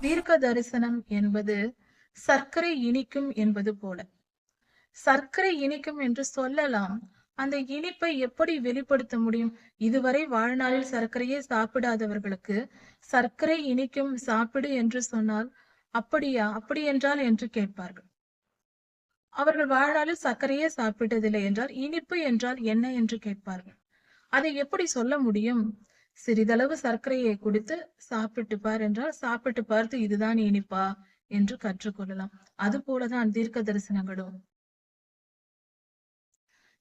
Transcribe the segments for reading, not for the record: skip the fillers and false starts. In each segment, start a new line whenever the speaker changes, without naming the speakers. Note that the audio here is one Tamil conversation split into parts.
தீர்க்க தரிசனம் என்பது சர்க்கரை இனிக்கும் என்பது போல. சர்க்கரை இனிக்கும் என்று சொல்லலாம். அந்த இனிப்பை எப்படி வெளிப்படுத்த முடியும்? இதுவரை வாழ்நாளில் சர்க்கரையே சாப்பிடாதவர்களுக்கு சர்க்கரை இனிக்கும் சாப்பிடு என்று சொன்னால், அப்படியா, அப்படி என்றால் என்று கேட்பார்கள். அவர்கள் வாழ்நாளில் சர்க்கரையே சாப்பிட்டதில்லை என்றால் இனிப்பு என்றால் என்ன என்று கேட்பார்கள். அதை எப்படி சொல்ல முடியும்? சிறிதளவு சர்க்கரையை கொடுத்து சாப்பிட்டு பார் என்றால் சாப்பிட்டு பார்த்து இதுதான் இனிப்பா என்று கற்றுக்கொள்ளலாம். அது போலதான் தீர்க்க தரிசனங்களும்.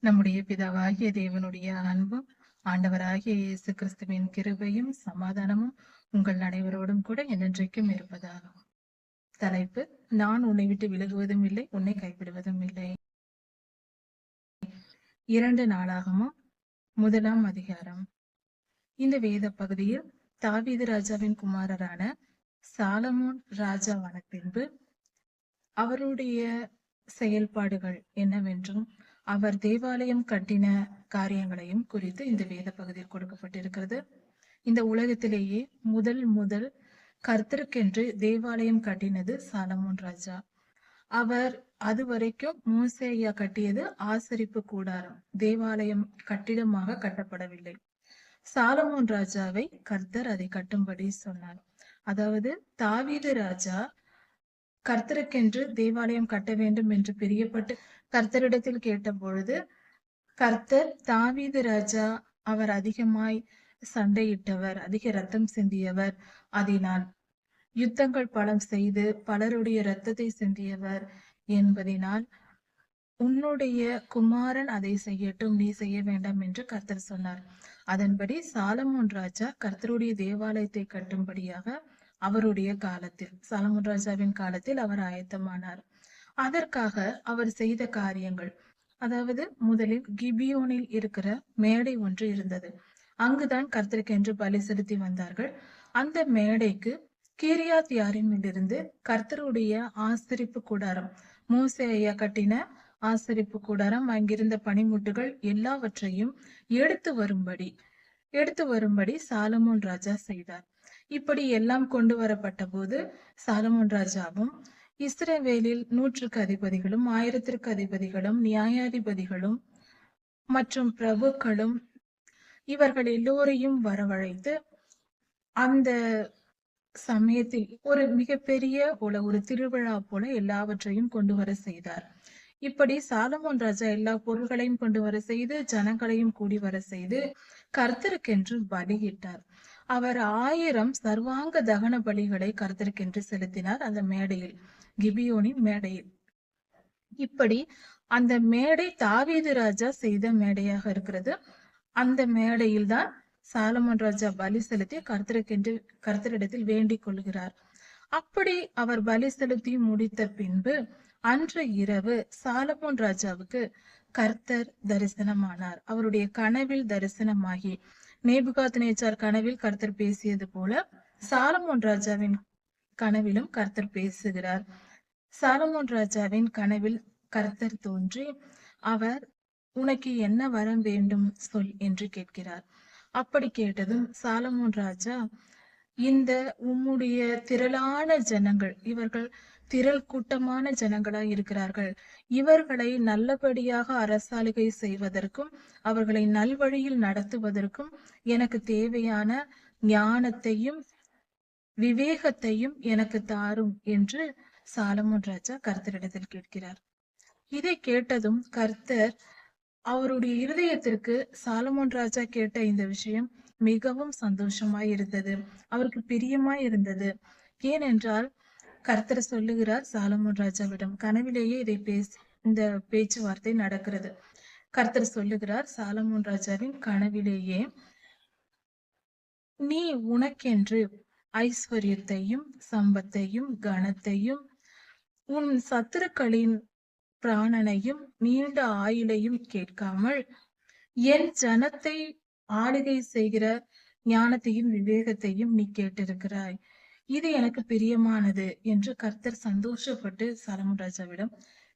நம்முடைய பிதாவாகிய தேவனுடைய அன்பும் ஆண்டவராகிய இயேசு கிறிஸ்துவின் கிருபையும் சமாதானமும் உங்கள் அனைவரோடும் கூட என்றென்றைக்கும் இருப்பதாகும். தலைப்பு: நான் உன்னை விட்டு விலகுவதும் இல்லை, உன்னை கைவிடுவதும் இல்லை. 2 நாளாகமம் 1ஆம் அதிகாரம். இந்த வேத பகுதியில் தாவீது ராஜாவின் குமாரரான சாலமோன் ராஜாவான பின்பு அவருடைய செயல்பாடுகள் என்னவென்றும் அவர் தேவாலயம் கட்டின காரியங்களையும் குறித்து இந்த வேத பகுதியில் கொடுக்கப்பட்டிருக்கிறது. இந்த உலகத்திலேயே முதல் கர்த்தருக்கென்று தேவாலயம் கட்டினது சாலமோன் ராஜா. அவர் அதுவரைக்கும் மோசேயா கட்டியது ஆசரிப்பு கூடாரம், தேவாலயம் கட்டிடமாக கட்டப்படவில்லை. சாலமோன் ராஜாவை கர்த்தர் அதை கட்டும்படி சொன்னார். அதாவது தாவீது ராஜா கர்த்தருக்கென்று தேவாலயம் கட்ட வேண்டும் என்று பிரியப்பட்டு கர்த்தரிடத்தில் கேட்ட பொழுது, கர்த்தர் தாவீது ராஜா அவர் அதிகமாய் சண்டையிட்டவர், அதிக ரத்தம் சிந்தியவர், அதனால் யுத்தங்கள் பலம் செய்து பலருடைய இரத்தத்தை சிந்தியவர் என்பதினால் உன்னுடைய குமாரன் அதை செய்யட்டும், நீ செய்ய வேண்டாம் என்று கர்த்தர் சொன்னார். அதன்படி சாலமோன் ராஜா கர்த்தருடைய தேவாலயத்தை கட்டும்படியாக அவருடைய காலத்தில், சாலமோன் ராஜாவின் காலத்தில் அவர் ஆயத்தமானார். அதற்காக அவர் செய்த காரியங்கள், அதாவது முதலில் கிபியோனில் இருக்கிற மேடை ஒன்று இருந்தது. அங்குதான் கர்த்தருக்கென்று பலி செலுத்தி வந்தார்கள். அந்த மேடைக்கு கீரியாத் யாரீமிலிருந்து கர்த்தருடைய ஆசரிப்பு கூடாரம், மோசே ஐயா கட்டின ஆசரிப்பு கூடாரம், அங்கிருந்த பனிமுட்டுகள் எல்லாவற்றையும் எடுத்து வரும்படி சாலமோன் ராஜா செய்தார். இப்படி எல்லாம் கொண்டு வரப்பட்ட போது சாலமோன் ராஜாவும் இஸ்ரவேலில் 100க்கு அதிபதிகளும் 1000க்கு அதிபதிகளும் நியாயாதிபதிகளும் மற்றும் பிரபுக்களும் இவர்கள் எல்லோரையும் வரவழைத்து அந்த சமயத்தில் ஒரு மிகப்பெரிய ஒரு திருவிழா போல எல்லாவற்றையும் கொண்டு வர செய்தார். இப்படி சாலமோன் ராஜா எல்லா பொருள்களையும் கொண்டு வர செய்து ஜனங்களையும் கூடி வர செய்து கர்த்தருக்கென்று பலியிட்டார். அவர் 1000 சர்வாங்க தகன பலிகளை கர்த்தருக்கென்று செலுத்தினார் அந்த மேடையில், கிபியோனின் மேடையில். இப்படி அந்த மேடை தாவீது ராஜா செய்த மேடையாக இருக்கிறது. அந்த மேடையில் தான் சாலமோன் ராஜா பலி செலுத்தி கர்த்தரிடத்தில் வேண்டிக் கொள்கிறார். அப்படி அவர் பலி செலுத்தி முடித்த பின்பு அன்று இரவு சாலமோன் ராஜாவுக்கு கர்த்தர் தரிசனமானார். அவருடைய கனவில் தரிசனமாகி, நேபுகாத்நேச்சார் கனவில் கர்த்தர் பேசியது போல சாலமோன் ராஜாவின் கனவிலும் கர்த்தர் பேசுகிறார். சாலமோன் ராஜாவின் கனவில் கர்த்தர் தோன்றி, அவர் உனக்கு என்ன வரம் வேண்டும் சொல் என்று கேட்கிறார். அப்படி கேட்டதும் சாலமோன் ராஜா, இந்த உம்முடைய திரளான ஜனங்கள், இவர்கள் திரள் கூட்டமான ஜனங்களாய் இருக்கிறார்கள், இவர்களை நல்லபடியாக அரசாளுகை செய்வதற்கும் அவர்களை நல்வழியில் நடத்துவதற்கும் எனக்கு தேவையான ஞானத்தையும் விவேகத்தையும் எனக்கு தாரும் என்று சாலமோன் ராஜா கர்த்தரிடத்தில் கேட்கிறார். இதை கேட்டதும் கர்த்தர் அவருடைய இருதயத்திற்கு சாலமோன் ராஜா கேட்ட இந்த விஷயம் மிகவும் சந்தோஷமாய் இருந்தது, அவருக்கு பிரியமாய் இருந்தது. ஏனென்றால் கர்த்தர் சொல்லுகிறார் சாலமோன் ராஜாவிடம், கனவிலேயே இந்த பேச்சுவார்த்தை நடக்கிறது. கர்த்தர் சொல்லுகிறார் சாலமோன் ராஜாவின் கனவிலேயே, நீ உனக்கென்று ஐஸ்வர்யத்தையும் சம்பத்தையும் கனத்தையும் உன் சத்துருக்களின் பிராணனையும் நீண்ட ஆயுளையும் கேட்காமல் என் ஜனத்தை ஆளுகை செய்கிற ஞானத்தையும் விவேகத்தையும் நீ கேட்டிருக்கிறாய், இது எனக்கு பிரியமானது என்று கர்த்தர் சந்தோஷப்பட்டு சாலமோன் ராஜாவிடம்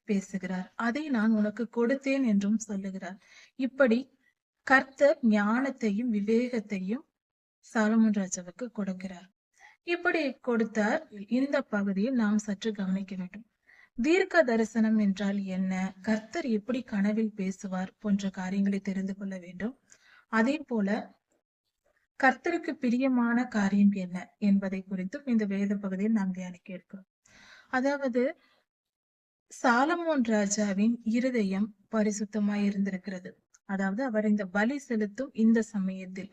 பேசுகிறார். அதை நான் உனக்கு கொடுத்தேன் என்றும் சொல்லுகிறார். இப்படி கர்த்தர் ஞானத்தையும் விவேகத்தையும் சாலமோன் ராஜாவுக்கு கொடுக்கிறார். இப்படி கொடுத்தார். இந்த பகுதியில் நாம் சற்று கவனிக்க வேண்டும். தீர்க்க தரிசனம் என்றால் என்ன, கர்த்தர் எப்படி கனவில் பேசுவார் போன்ற காரியங்களை தெரிந்து கொள்ள வேண்டும். அதே போல கர்த்தருக்கு பிரியமான காரியம் என்ன என்பதை குறித்தும் இந்த வேத பகுதியில் நாம் தியானிக்க இருக்கிறோம். அதாவது சாலமோன் ராஜாவின் இருதயம் பரிசுத்தமாய் இருந்திருக்கிறது. அதாவது அவர் இந்த பலி செலுத்தும் இந்த சமயத்தில்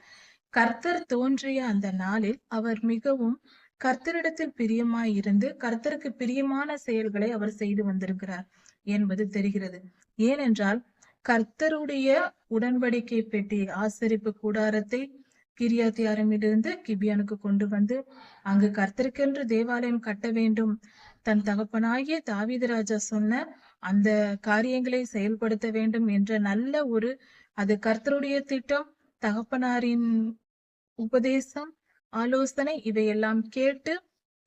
கர்த்தர் தோன்றிய அந்த நாளில் அவர் மிகவும் கர்த்தரிடத்தில் பிரியமாய் இருந்து கர்த்தருக்கு பிரியமான செயல்களை அவர் செய்து வந்திருக்கிறார் என்பது தெரிகிறது. ஏனென்றால் கர்த்தருடைய உடன்படிக்கை பெட்டி ஆசரிப்பு கூடாரத்தை கிரியாத்தியாரிடமிருந்து கிபியானுக்கு கொண்டு வந்து அங்கு கர்த்தருக்கென்று தேவாலயம் கட்ட வேண்டும், தன் தகப்பனாகிய தாவீது ராஜா சொன்ன அந்த காரியங்களை செயல்படுத்த வேண்டும் என்ற நல்ல ஒரு அது கர்த்தருடைய திட்டம், தகப்பனாரின் உபதேசம், ஆலோசனை இவையெல்லாம் கேட்டு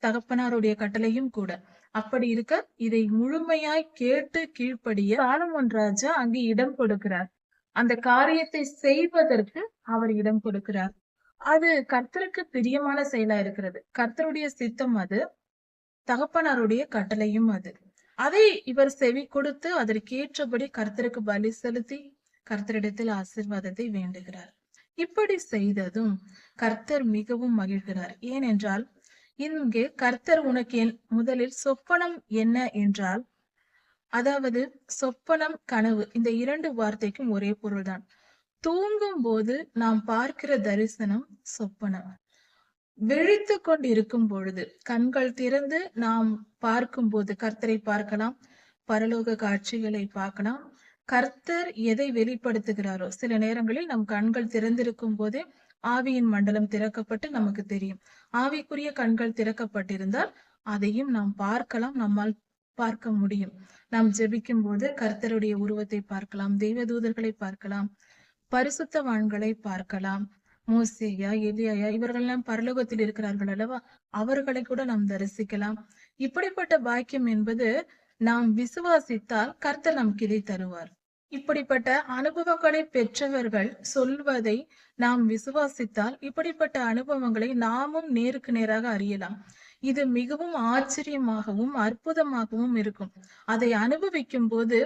தகப்பனாருடைய கட்டளையும் கூட. அப்படி இருக்க இதை முழுமையாய் கேட்டு கீழ்ப்படிய சாலமோன் ராஜா அங்கு இடம் கொடுக்கிறார். அந்த காரியத்தை செய்வதற்கு அவர் இடம் கொடுக்கிறார். அது கர்த்தருக்கு பிரியமான செயலா இருக்கிறது. கர்த்தருடைய சித்தம் அது, தகப்பனாருடைய கட்டளையும் அது. அதை இவர் செவி கொடுத்து அதற்கேற்றபடி கர்த்தருக்கு பலி செலுத்தி கர்த்தரிடத்தில் ஆசீர்வாதத்தை வேண்டுகிறார். இப்படி செய்ததும் கர்த்தர் மிகவும் மகிழ்கிறார். ஏனென்றால் இங்கே கர்த்தர் உனக்கு முதலில் சொப்பனம் என்ன என்றால், அதாவது சொப்பனம் கனவு இந்த இரண்டு வார்த்தைக்கும் ஒரே பொருள்தான். தூங்கும் போது நாம் பார்க்கிற தரிசனம் சொப்பனம். விழித்து கொண்டு இருக்கும் பொழுது கண்கள் திறந்து நாம் பார்க்கும் போது கர்த்தரை பார்க்கலாம், பரலோக காட்சிகளை பார்க்கலாம். கர்த்தர் எதை வெளிப்படுத்துகிறாரோ, சில நேரங்களில் நம் கண்கள் திறந்திருக்கும் போதே ஆவியின் மண்டலம் திறக்கப்பட்டு நமக்கு தெரியும். ஆவிக்குரிய கண்கள் திறக்கப்பட்டிருந்தால் அதையும் நாம் பார்க்கலாம், நம்மால் பார்க்க முடியும். நாம் ஜெபிக்கும் போது கர்த்தருடைய உருவத்தை பார்க்கலாம், தெய்வதூதர்களை பார்க்கலாம், பரிசுத்தவான்களை பார்க்கலாம். மோசேயா, எலியாயா இவர்களெல்லாம் பரலோகத்தில் இருக்கிறார்கள் அல்லவா, அவர்களை கூட நாம் தரிசிக்கலாம். இப்படிப்பட்ட பாக்கியம் என்பது நாம் விசுவாசித்தால் கர்த்தர் நமக்கு இதை தருவார். இப்படிப்பட்ட அனுபவங்களை பெற்றவர்கள் சொல்வதை நாம் விசுவாசித்தால் இப்படிப்பட்ட அனுபவங்களை நாமும் நேருக்கு நேராக அறியலாம். இது மிகவும் ஆச்சரியமாகவும் அற்புதமாகவும் இருக்கும். அதை அனுபவிக்கும் போது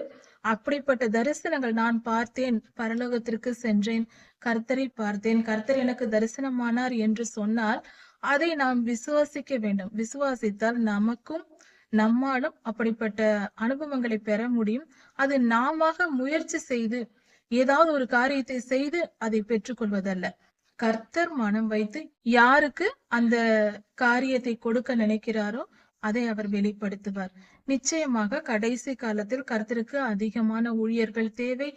அப்படிப்பட்ட தரிசனங்கள், நான் பார்த்தேன், பரலோகத்திற்கு சென்றேன், கர்த்தரை பார்த்தேன், கர்த்தர் எனக்கு தரிசனமானார் என்று சொன்னால் அதை நாம் விசுவாசிக்க வேண்டும். விசுவாசித்தால் நமக்கும் நம்மாலும் அப்படிப்பட்ட அனுபவங்களை பெற முடியும். அது நாம முயற்சி செய்து ஏதாவது ஒரு காரியத்தை செய்து அதை பெற்றுக்கொள்வதல்ல. கர்த்தர் மனம் வைத்து யாருக்கு அந்த காரியத்தை கொடுக்க நினைக்கிறாரோ அதை அவர் வெளிப்படுத்துவார். நிச்சயமாக கடைசி காலத்தில் கர்த்தருக்கு அதிகமான ஊழியர்கள் தேவை.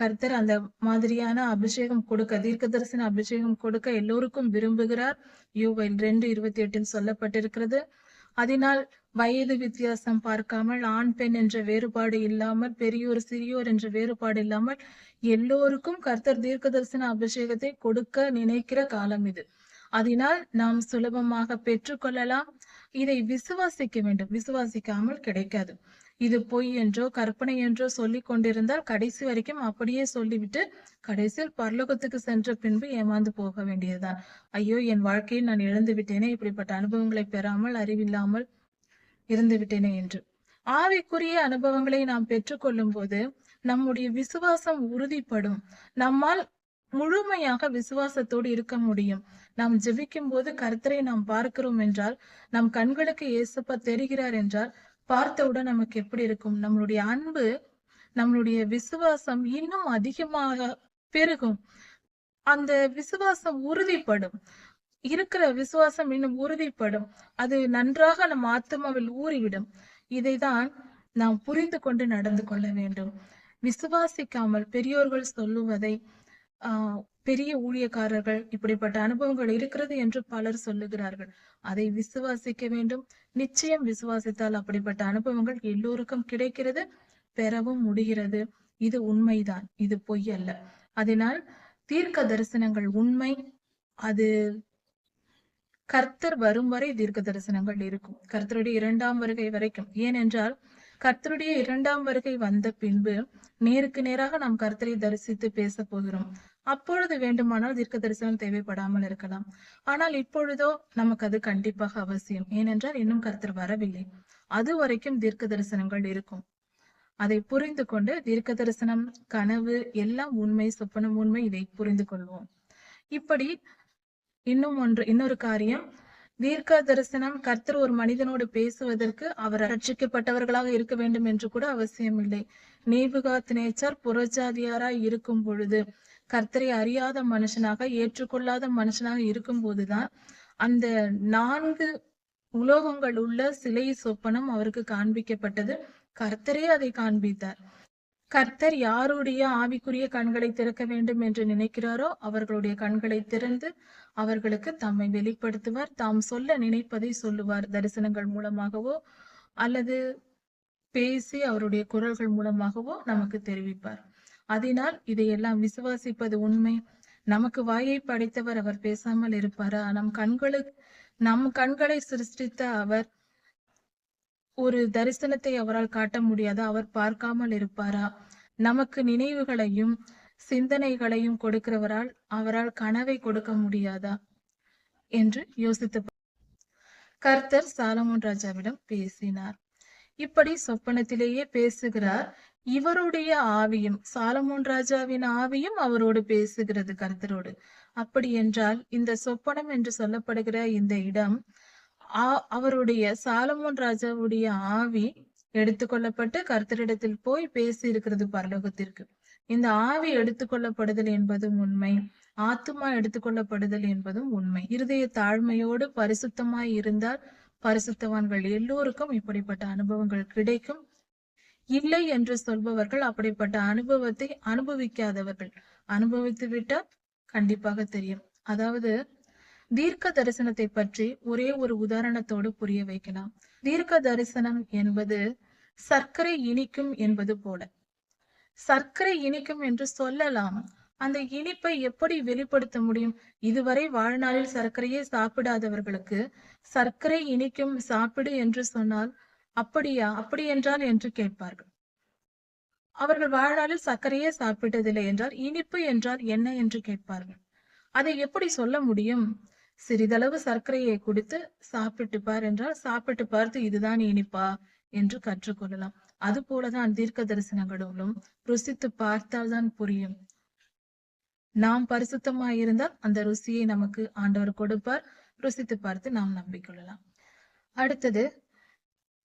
கர்த்தர் அந்த மாதிரியான அபிஷேகம் கொடுக்க, தீர்க்க தரிசன அபிஷேகம் கொடுக்க எல்லோருக்கும் விரும்புகிறார். யோவேல் 2:28 சொல்லப்பட்டிருக்கிறது. அதனால் வயது வித்தியாசம் பார்க்காமல், ஆண் பெண் என்ற வேறுபாடு இல்லாமல், பெரியோர் சிறியோர் என்ற வேறுபாடு இல்லாமல் எல்லோருக்கும் கர்த்தர் தீர்க்க தரிசன அபிஷேகத்தை கொடுக்க நினைக்கிற காலம் இது. அதனால் நாம் சுலபமாக பெற்றுக்கொள்ளலாம். இதை விசுவாசிக்க வேண்டும். விசுவாசிக்காமல் கிடைக்காது. இது பொய் என்றோ கற்பனை என்றோ சொல்லி கொண்டிருந்தால் கடைசி வரைக்கும் அப்படியே சொல்லிவிட்டு கடைசியில் பரலோகத்துக்கு சென்ற பின்பு ஏமாந்து போக வேண்டியதுதான். ஐயோ, என் வாழ்க்கையை நான் இழந்து விட்டேனே, இப்படிப்பட்ட அனுபவங்களை பெறாமல் அறிவில்லாமல் இருந்து விட்டேனே என்று. ஆவிக்குரிய அனுபவங்களை நாம் பெற்றுக்கொள்ளும் போது நம்முடைய விசுவாசம் உறுதிப்படும். நம்மால் முழுமையாக விசுவாசத்தோடு இருக்க முடியும். நாம் ஜெபிக்கும் போது கர்த்தரை நாம் பார்க்கிறோம் என்றால், நம் கண்களுக்கு இயேசுப்பா தெரிகிறார் என்றால், பார்த்தவுடன் நமக்கு எப்படி இருக்கும்? நம்மளுடைய அன்பு, நம்மளுடைய விசுவாசம் இன்னும் அதிகமாக பெருகும். அந்த விசுவாசம் உறுதிப்படும். இருக்கிற விசுவாசம் இன்னும் உறுதிப்படும். அது நன்றாக நம் ஆத்மாவில் ஊறிவிடும். இதைதான் நாம் புரிந்து கொண்டு நடந்து கொள்ள வேண்டும். விசுவாசிக்காமல் பெரியோர்கள் சொல்லுவதை, பெரிய ஊழியக்காரர்கள் இப்படிப்பட்ட அனுபவங்கள் இருக்கிறது என்று பலர் சொல்லுகிறார்கள். அதை விசுவாசிக்க வேண்டும். நிச்சயம் விசுவாசித்தால் அப்படிப்பட்ட அனுபவங்கள் எல்லோருக்கும் கிடைக்கிறது, பெறவும் முடிகிறது. இது உண்மைதான், இது பொய் அல்ல. அதனால் தீர்க்க தரிசனங்கள் உண்மை. அது கர்த்தர் வரும் வரை தீர்க்க தரிசனங்கள் இருக்கும், கர்த்தருடைய 2ஆம் வருகை வரைக்கும். ஏனென்றால் கர்த்தருடைய 2ஆம் வருகை வந்த பின்பு நேருக்கு நேராக நாம் கர்த்தரை தரிசித்து பேச போகிறோம். அப்பொழுது வேண்டுமானால் தீர்க்க தரிசனம் தேவைப்படாமல் இருக்கலாம். ஆனால் இப்பொழுதோ நமக்கு அது கண்டிப்பாக அவசியம். ஏனென்றால் இன்னும் கர்த்தர் வரவில்லை. அது வரைக்கும் தீர்க்க தரிசனங்கள் இருக்கும். அதை புரிந்து கொண்டு தீர்க்க தரிசனம், கனவு எல்லாம் உண்மை, சொப்பனம் உண்மை, இதை புரிந்து கொள்வோம். இப்படி இன்னொரு காரியம், தீர்க்க தரிசனம், கர்த்தர் ஒரு மனிதனோடு பேசுவதற்கு அவர் ரட்சிக்கப்பட்டவர்களாக இருக்க வேண்டும் என்று கூட அவசியம் இல்லை. நேபுகாத்நேச்சார் புறஜாதியாராய் இருக்கும் பொழுது, கர்த்தரை அறியாத மனுஷனாக, ஏற்றுக்கொள்ளாத மனுஷனாக இருக்கும் போதுதான் அந்த 4 உலோகங்கள் உள்ள சிலை சொப்பனம் அவருக்கு காண்பிக்கப்பட்டது. கர்த்தரே அதை காண்பித்தார். கர்த்தர் யாருடைய ஆவிக்குரிய கண்களை திறக்க வேண்டும் என்று நினைக்கிறாரோ அவர்களுடைய கண்களை திறந்து அவர்களுக்கு தம்மை வெளிப்படுத்துவார். தாம் சொல்ல நினைப்பதை சொல்லுவார். தரிசனங்கள் மூலமாகவோ அல்லது பேசி அவருடைய குரல்கள் மூலமாகவோ நமக்கு தெரிவிப்பார். அதனால் இதையெல்லாம் விசுவாசிப்பது உண்மை. நமக்கு வாயை படைத்தவர் அவர் பேசாமல் இருப்பாரா? நம் கண்களை சிருஷ்டித்த அவர் ஒரு தரிசனத்தை அவரால் காட்ட முடியாதா? அவர் பார்க்காமல் இருப்பாரா? நமக்கு நினைவுகளையும் சிந்தனைகளையும் கொடுக்கிறவரால் அவரால் கனவை கொடுக்க முடியாதா என்று யோசித்து கர்த்தர் சாலமோன் ராஜாவிடம் பேசினார். இப்படி சொப்பனத்திலேயே பேசுகிறார். இவருடைய ஆவியும், சாலமோன் ராஜாவின் ஆவியும் அவரோடு பேசுகிறது, கர்த்தரோடு. அப்படி என்றால் இந்த சொப்பனம் என்று சொல்லப்படுகிற இந்த இடம் அவருடைய சாலமோன் ராஜாவுடைய ஆவி எடுத்துக்கொள்ளப்பட்டு கர்த்தரிடத்தில் போய் பேசி இருக்கிறது பரலோகத்திற்கு. இந்த ஆவி எடுத்துக்கொள்ளப்படுதல் என்பதும் உண்மை, ஆத்துமா எடுத்துக்கொள்ளப்படுதல் என்பதும் உண்மை. இருதய தாழ்மையோடு பரிசுத்தமாய் இருந்தால் பரிசுத்தவான்கள் எல்லோருக்கும் இப்படிப்பட்ட அனுபவங்கள் கிடைக்கும். இல்லை என்று சொல்பவர்கள் அப்படிப்பட்ட அனுபவத்தை அனுபவிக்காதவர்கள். அனுபவித்து விட்டால் கண்டிப்பாக தெரியும். அதாவது தீர்க்க தரிசனத்தை பற்றி ஒரே ஒரு உதாரணத்தோடு புரிய வைக்கலாம். தீர்க்க தரிசனம் என்பது சர்க்கரை இனிக்கும் என்பது போல. சர்க்கரை இனிக்கும் என்று சொல்லலாம். அந்த இனிப்பை எப்படி வெளிப்படுத்த முடியும்? இதுவரை வாழ்நாளில் சர்க்கரையை சாப்பிடாதவர்களுக்கு சர்க்கரை இனிக்கும் சாப்பிடு என்று சொன்னால் அப்படியா, அப்படி என்றால் என்று கேட்பார்கள். அவர்கள் வாழ்நாளில் சர்க்கரையே சாப்பிட்டதில்லை என்றால் இனிப்பு என்றால் என்ன என்று கேட்பார்கள். அதை எப்படி சொல்ல முடியும்? சிறிதளவு சர்க்கரையை கொடுத்து சாப்பிட்டு பார் என்றால் சாப்பிட்டு பார்த்து இதுதான் இனிப்பா என்று கற்றுக்கொள்ளலாம். அது போலதான் தீர்க்க தரிசனங்களும் ருசித்து பார்த்தால்தான் புரியும். நாம் பரிசுத்தமாய் இருந்தால் அந்த ருசியை நமக்கு ஆண்டவர் கொடுப்பார். ருசித்து பார்த்து நாம் நம்பிக்கொள்ளலாம். அடுத்தது,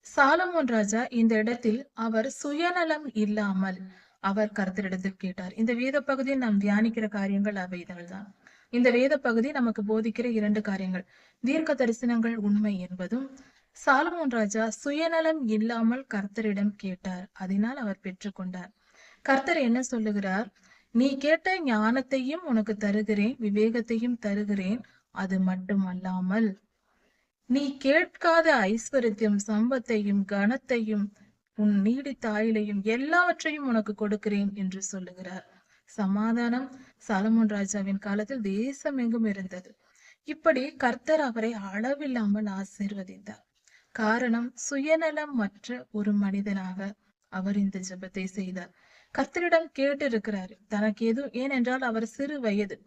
சாலமோன் ராஜா இந்த இடத்தில் அவர் சுயநலம் இல்லாமல் அவர் கர்த்தரிடத்தில் கேட்டார். இந்த வேத பகுதியில் நாம் தியானிக்கிற காரியங்கள் அவைகள் தான். இந்த வேத பகுதி நமக்கு போதிக்கிற 2 காரியங்கள். தீர்க்க தரிசனங்கள் உண்மை என்பதும், சாலமோன் ராஜா சுயநலம் இல்லாமல் கர்த்தரிடம் கேட்டார். அதனால் அவர் பெற்றுக்கொண்டார். கர்த்தர் என்ன சொல்லுகிறார்? நீ கேட்ட ஞானத்தையும் உனக்கு தருகிறேன், விவேகத்தையும் தருகிறேன். அது மட்டுமல்லாமல் நீ கேட்காத ஐஸ்வர்யத்தையும் சம்பத்தையும் கனத்தையும் உன் நீடித்த ஆயுளையும் எல்லாவற்றையும் உனக்கு கொடுக்கிறேன் என்று சொல்லுகிறார். சமாதானம் சாலமோன் ராஜாவின் காலத்தில் தேசம் எங்கும் இருந்தது. இப்படி கர்த்தர் அவரை அளவில்லாமல் ஆசீர்வதித்தார். காரணம், சுயநலம் மற்ற ஒரு மனிதனாக அவர் இந்த ஜெபத்தை செய்தார். கர்த்தரிடம் கேட்டு இருக்கிறார். தனக்கு ஏனென்றால் அவர் சிறு வயது,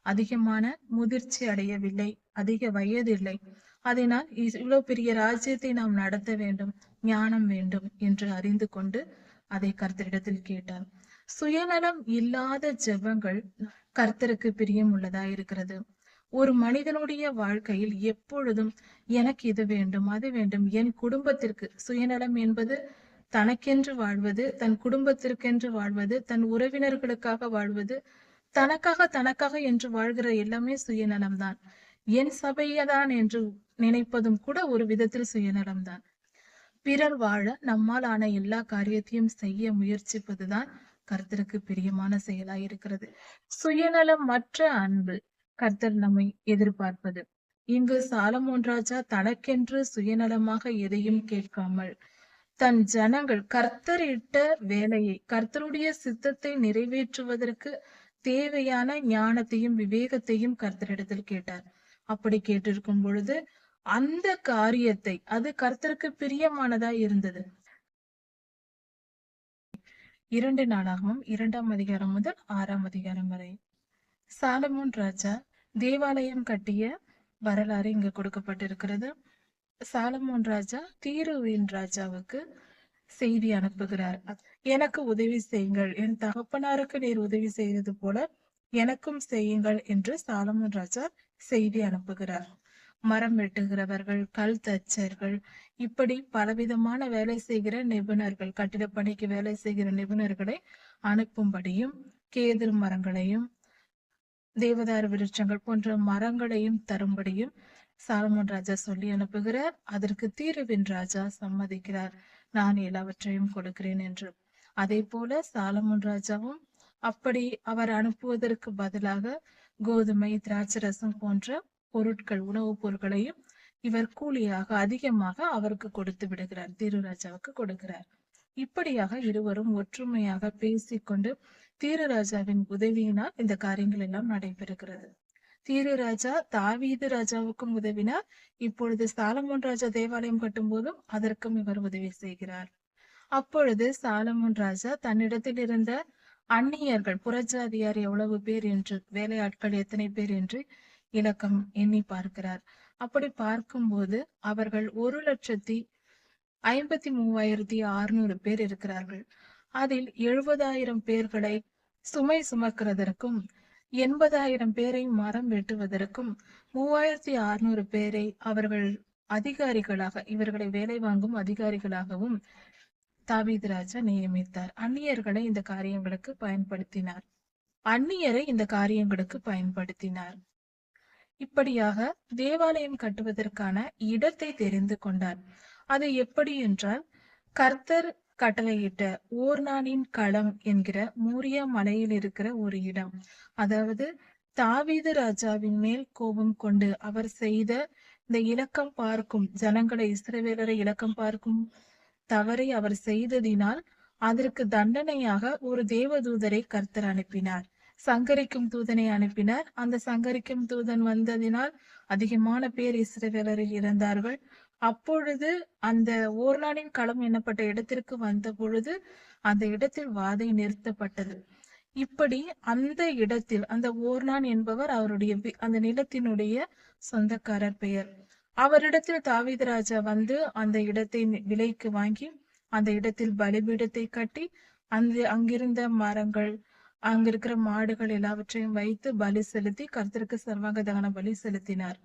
அதிகமான முதிர்ச்சி அடையவில்லை, அதிக வயது இல்லை. அதனால் இவ்வளவு பெரிய ராஜ்யத்தை நாம் நடத்த வேண்டும், ஞானம் வேண்டும் என்று அறிந்து கொண்டு அதை கர்த்தரிடத்தில் கேட்டார். சுயநலம் இல்லாத ஜெபங்கள் கர்த்தருக்கு பிரியம் உள்ளதா இருக்கிறது. ஒரு மனிதனுடைய வாழ்க்கையில் எப்பொழுதும் எனக்கு இது வேண்டும், அது வேண்டும், என் குடும்பத்திற்கு, சுயநலம் என்பது தனக்கென்று வாழ்வது, தன் குடும்பத்திற்கென்று வாழ்வது, தன் உறவினர்களுக்காக வாழ்வது, தனக்காக என்று வாழ்கிற எல்லாமே சுயநலம்தான். என் சபையதான் என்று நினைப்பதும் கூட ஒரு விதத்தில் சுயநலம்தான். பிறர் வாழ நம்மால் ஆன எல்லா காரியத்தையும் செய்ய முயற்சிப்பதுதான் கர்த்தருக்கு பிரியமான செயலாய் இருக்கிறது. சுயநலம் மற்ற அன்பு கர்த்தர் நம்மை எதிர்பார்ப்பது. இங்கு சாலமோன் ராஜா தனக்கென்று சுயநலமாக எதையும் கேட்காமல் தன் ஜனங்கள் கர்த்தர் இட்ட வேலையை, கர்த்தருடைய சித்தத்தை நிறைவேற்றுவதற்கு தேவையான ஞானத்தையும் விவேகத்தையும் கர்த்தரிடத்தில் கேட்டார். அப்படி கேட்டிருக்கும் பொழுது அந்த காரியத்தை, அது கர்த்தருக்கு பிரியமானதா இருந்தது. 2 நாளாகவும் 2ஆம் அதிகாரம் முதல் 6ஆம் அதிகாரம் வரை. சாலமோன் ராஜா தேவாலயம் கட்டிய வரலாறு இங்கு கொடுக்கப்பட்டிருக்கிறது. சாலமோன் ராஜா தீருவின் ராஜாவுக்கு செய்தி அனுப்புகிறார். எனக்கு உதவி செய்யுங்கள், என் தகப்பனாருக்கு நீர் உதவி செய்தது போல எனக்கும் செய்யுங்கள் என்று சாலமோன் ராஜா செய்தி அனுப்புகிறார். மரம் வெட்டுகிறவர்கள், கல் தச்சர்கள், இப்படி பலவிதமான வேலை செய்கிற நிபுணர்கள், கட்டிடப் பணிக்கு வேலை செய்கிற நிபுணர்களை அனுப்பும்படியும், கேதுரு மரங்களையும் தேவதாரு விருட்சங்கள் போன்ற மரங்களையும் தரும்படியும் சாலமோன் ராஜா சொல்லி அனுப்புகிறார். அதற்கு தீருவின் ராஜா சம்மதிக்கிறார், நான் எல்லாவற்றையும் கொடுக்கிறேன் என்று. அதே போல சாலமோன் ராஜாவும் அப்படி அவர் அனுப்புவதற்கு பதிலாக கோதுமை, திராட்சரசம் போன்ற பொருட்கள், உணவுப் பொருட்களையும் இவர் கூலியாக அதிகமாக அவருக்கு கொடுத்து விடுகிறார், தீரு ராஜாவுக்கு கொடுக்கிறார். இப்படியாக இருவரும் ஒற்றுமையாக பேசிக்கொண்டு தீரு ராஜாவின் உதவியினால் இந்த காரியங்கள் எல்லாம் நடைபெறுகிறது. தீரு ராஜா தாவீது ராஜாவுக்கும் உதவினார். இப்பொழுது சாலமோன் ராஜா தேவாலயம் கட்டும் போதும் அதற்கும் இவர் உதவி செய்கிறார். அப்பொழுது சாலமோன் ராஜா தன்னிடத்தில் இருந்த அந்நியர்கள், புறஜாதியார் எவ்வளவு பேர் என்று, வேலையாட்கள் எத்தனை பேர் என்று இலக்கம் எண்ணி பார்க்கிறார். அப்படி பார்க்கும்போது அவர்கள் 1,53,600 பேர் இருக்கிறார்கள். அதில் 70,000 பேர்களை சுமை சுமக்கிறதற்கும், 80,000 பேரை மரம் வெட்டுவதற்கும், 3,600 பேரை அவர்கள் அதிகாரிகளாக, இவர்களை வேலை வாங்கும் அதிகாரிகளாகவும் தாவீது ராஜா நியமித்தார். அந்நியர்களை இந்த காரியங்களுக்கு பயன்படுத்தினார். இப்படியாக தேவாலயம் கட்டுவதற்கான இடத்தை தெரிந்து கொண்டார். அது எப்படி என்றால், கர்த்தர் கட்டளையிட்ட ஓர்னானின் களம் என்கிற மோரியா மலையில் இருக்கிற ஒரு இடம். அதாவது தாவீது ராஜாவின் மேல் கோபம் கொண்டு அவர் செய்த இந்த இலக்கம் பார்க்கும் ஜனங்களை, இஸ்ரவேலரை இலக்கம் பார்க்கும் தவறை அவர் செய்ததினால் அதற்கு தண்டனையாக ஒரு தேவதூதரை கர்த்தர் அனுப்பினார். சங்கரிக்கும் தூதனை அனுப்பினார். அந்த சங்கரிக்கும் தூதன் வந்ததினால் அதிகமான பேர் இஸ்ரவேலரில் இறந்தார்கள். அப்பொழுது அந்த ஓர்னானின் களம் எண்ணப்பட்ட இடத்திற்கு வந்த பொழுது அந்த இடத்தில் வாதை நிறுத்தப்பட்டது. இப்படி அந்த இடத்தில், அந்த ஓர்னான் என்பவர் அவருடைய அந்த நிலத்தினுடைய சொந்தக்காரர் பெயர். அவரிடத்தில் தாவீது ராஜா வந்து அந்த இடத்தை விலைக்கு வாங்கி அந்த இடத்தில் பலிபீடத்தை கட்டி அங்கிருந்த மரங்கள், அங்கிருக்கிற மாடுகள் எல்லாவற்றையும் வைத்து பலி செலுத்தி கர்த்தருக்கு சர்வாங்க தகன பலி செலுத்தினார்.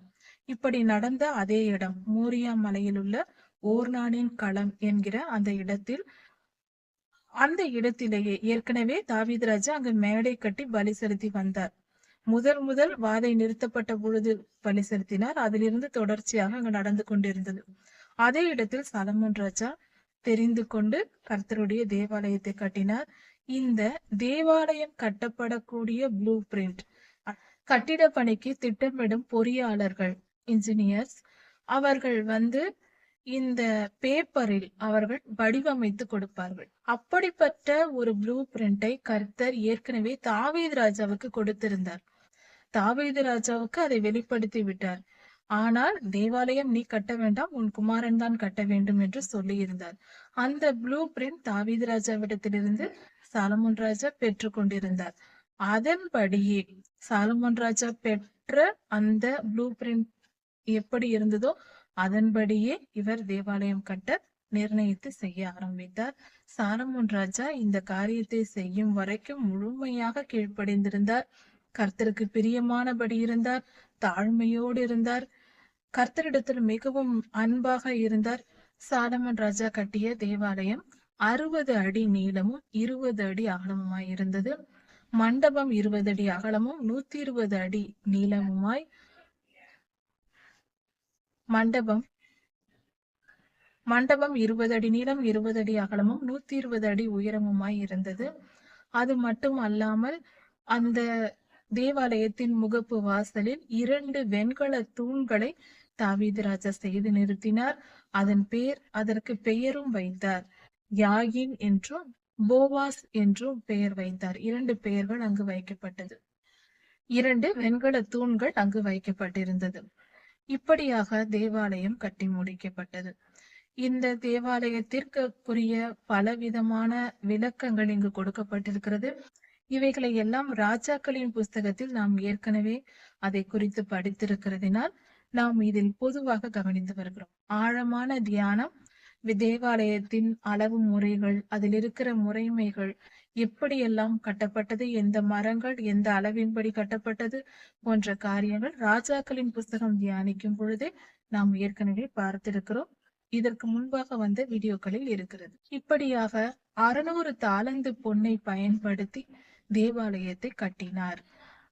இப்படி நடந்த அதே இடம் மோரியா மலையில் உள்ள ஓர்னானின் களம் என்கிற அந்த இடத்திலேயே ஏற்கனவே தாவீது ராஜா அங்கு மேடை கட்டி பலி செலுத்தி வந்தார். முதல் வாதை நிறுத்தப்பட்ட பொழுது பலி செலுத்தினார். அதிலிருந்து தொடர்ச்சியாக அங்கு நடந்து கொண்டிருந்தது. அதே இடத்தில் சாலமோன் ராஜா தெரிந்து கொண்டு கர்த்தருடைய தேவாலயத்தை கட்டினார். இந்த தேவாலயம் கட்டப்படக்கூடிய ப்ளூ பிரிண்ட், கட்டிட பணிக்கு திட்டமிடும் பொறியாளர்கள், இன்ஜினியர்ஸ், அவர்கள் வந்து இந்த பேப்பரில் அவர்கள் வடிவமைத்து கொடுப்பார்கள். அப்படிப்பட்ட ஒரு ப்ளூ பிரிண்டை கர்த்தர் ஏற்கனவே தாவீது ராஜாவுக்கு கொடுத்திருந்தார். தாவீது ராஜாவுக்கு அதை வெளிப்படுத்தி விட்டார். ஆனால் தேவாலயம் நீ கட்ட வேண்டாம், உன் குமாரன் தான் கட்ட வேண்டும் என்று சொல்லி இருந்தார். அந்த ப்ளூ பிரிண்ட் தாவீது ராஜாவிடத்திலிருந்து சாலமோன் ராஜா பெற்று கொண்டிருந்தார். அதன்படியே சாலமோன் ராஜா பெற்ற அந்த ப்ளூ பிரிண்ட் எப்படி இருந்ததோ அதன்படியே இவர் தேவாலயம் கட்ட நிர்ணயித்து செய்ய ஆரம்பித்தார். சாலமோன் ராஜா இந்த காரியத்தை செய்யும் வரைக்கும் முழுமையாக கீழ்ப்படிந்திருந்தார். கர்த்தருக்கு பிரியமானபடி இருந்தார், தாழ்மையோடு இருந்தார், கர்த்தரிடத்தில் மிகவும் அன்பாக இருந்தார். சாலமோன் ராஜா கட்டிய தேவாலயம் 60 அடி நீளமும் 20 அடி அகலமுமாய் இருந்தது. மண்டபம் 20 அடி அகலமும் 120 அடி நீளமுமாய், மண்டபம் 20 அடி நீளம், 20 அடி அகலமும் 120 அடி உயரமுமாய் இருந்தது. அது மட்டும் அல்லாமல் அந்த தேவாலயத்தின் முகப்பு வாசலில் 2 வெண்கல தூண்களை தாவீது ராஜா செய்து நிறுத்தினார். அதற்கு பெயரும் வைத்தார். யாகின் என்றும் போவாஸ் என்றும் பெயர் வைத்தார். 2 பெயர்கள் அங்கு வைக்கப்பட்டது. 2 வெண்கல தூண்கள் அங்கு வைக்கப்பட்டிருந்தது. இப்படியாக தேவாலயம் கட்டி முடிக்கப்பட்டது. இந்த தேவாலயத்திற்குரிய பலவிதமான விளக்கங்கள் இங்கு கொடுக்கப்பட்டிருக்கிறது. இவைகளை எல்லாம் ராஜாக்களின் புஸ்தகத்தில் நாம் ஏற்கனவே அதை குறித்து படித்திருக்கிறதினால் நாம் இதில் பொதுவாக கவனித்து வருகிறோம். ஆழமான தியானம், தேவாலயத்தின் அளவு முறைகள், அதில் இருக்கிற முறைமைகள், எப்படியெல்லாம் கட்டப்பட்டது, எந்த மரங்கள் எந்த அளவின்படி கட்டப்பட்டது போன்ற காரியங்கள் ராஜாக்களின் புஸ்தகம் தியானிக்கும் பொழுதே நாம் ஏற்கனவே பார்த்திருக்கிறோம். இதற்கு முன்பாக வந்த வீடியோக்களில் இருக்கிறது. இப்படியாக 600 தாலந்து பொன்னை பயன்படுத்தி தேவாலயத்தை கட்டினார்.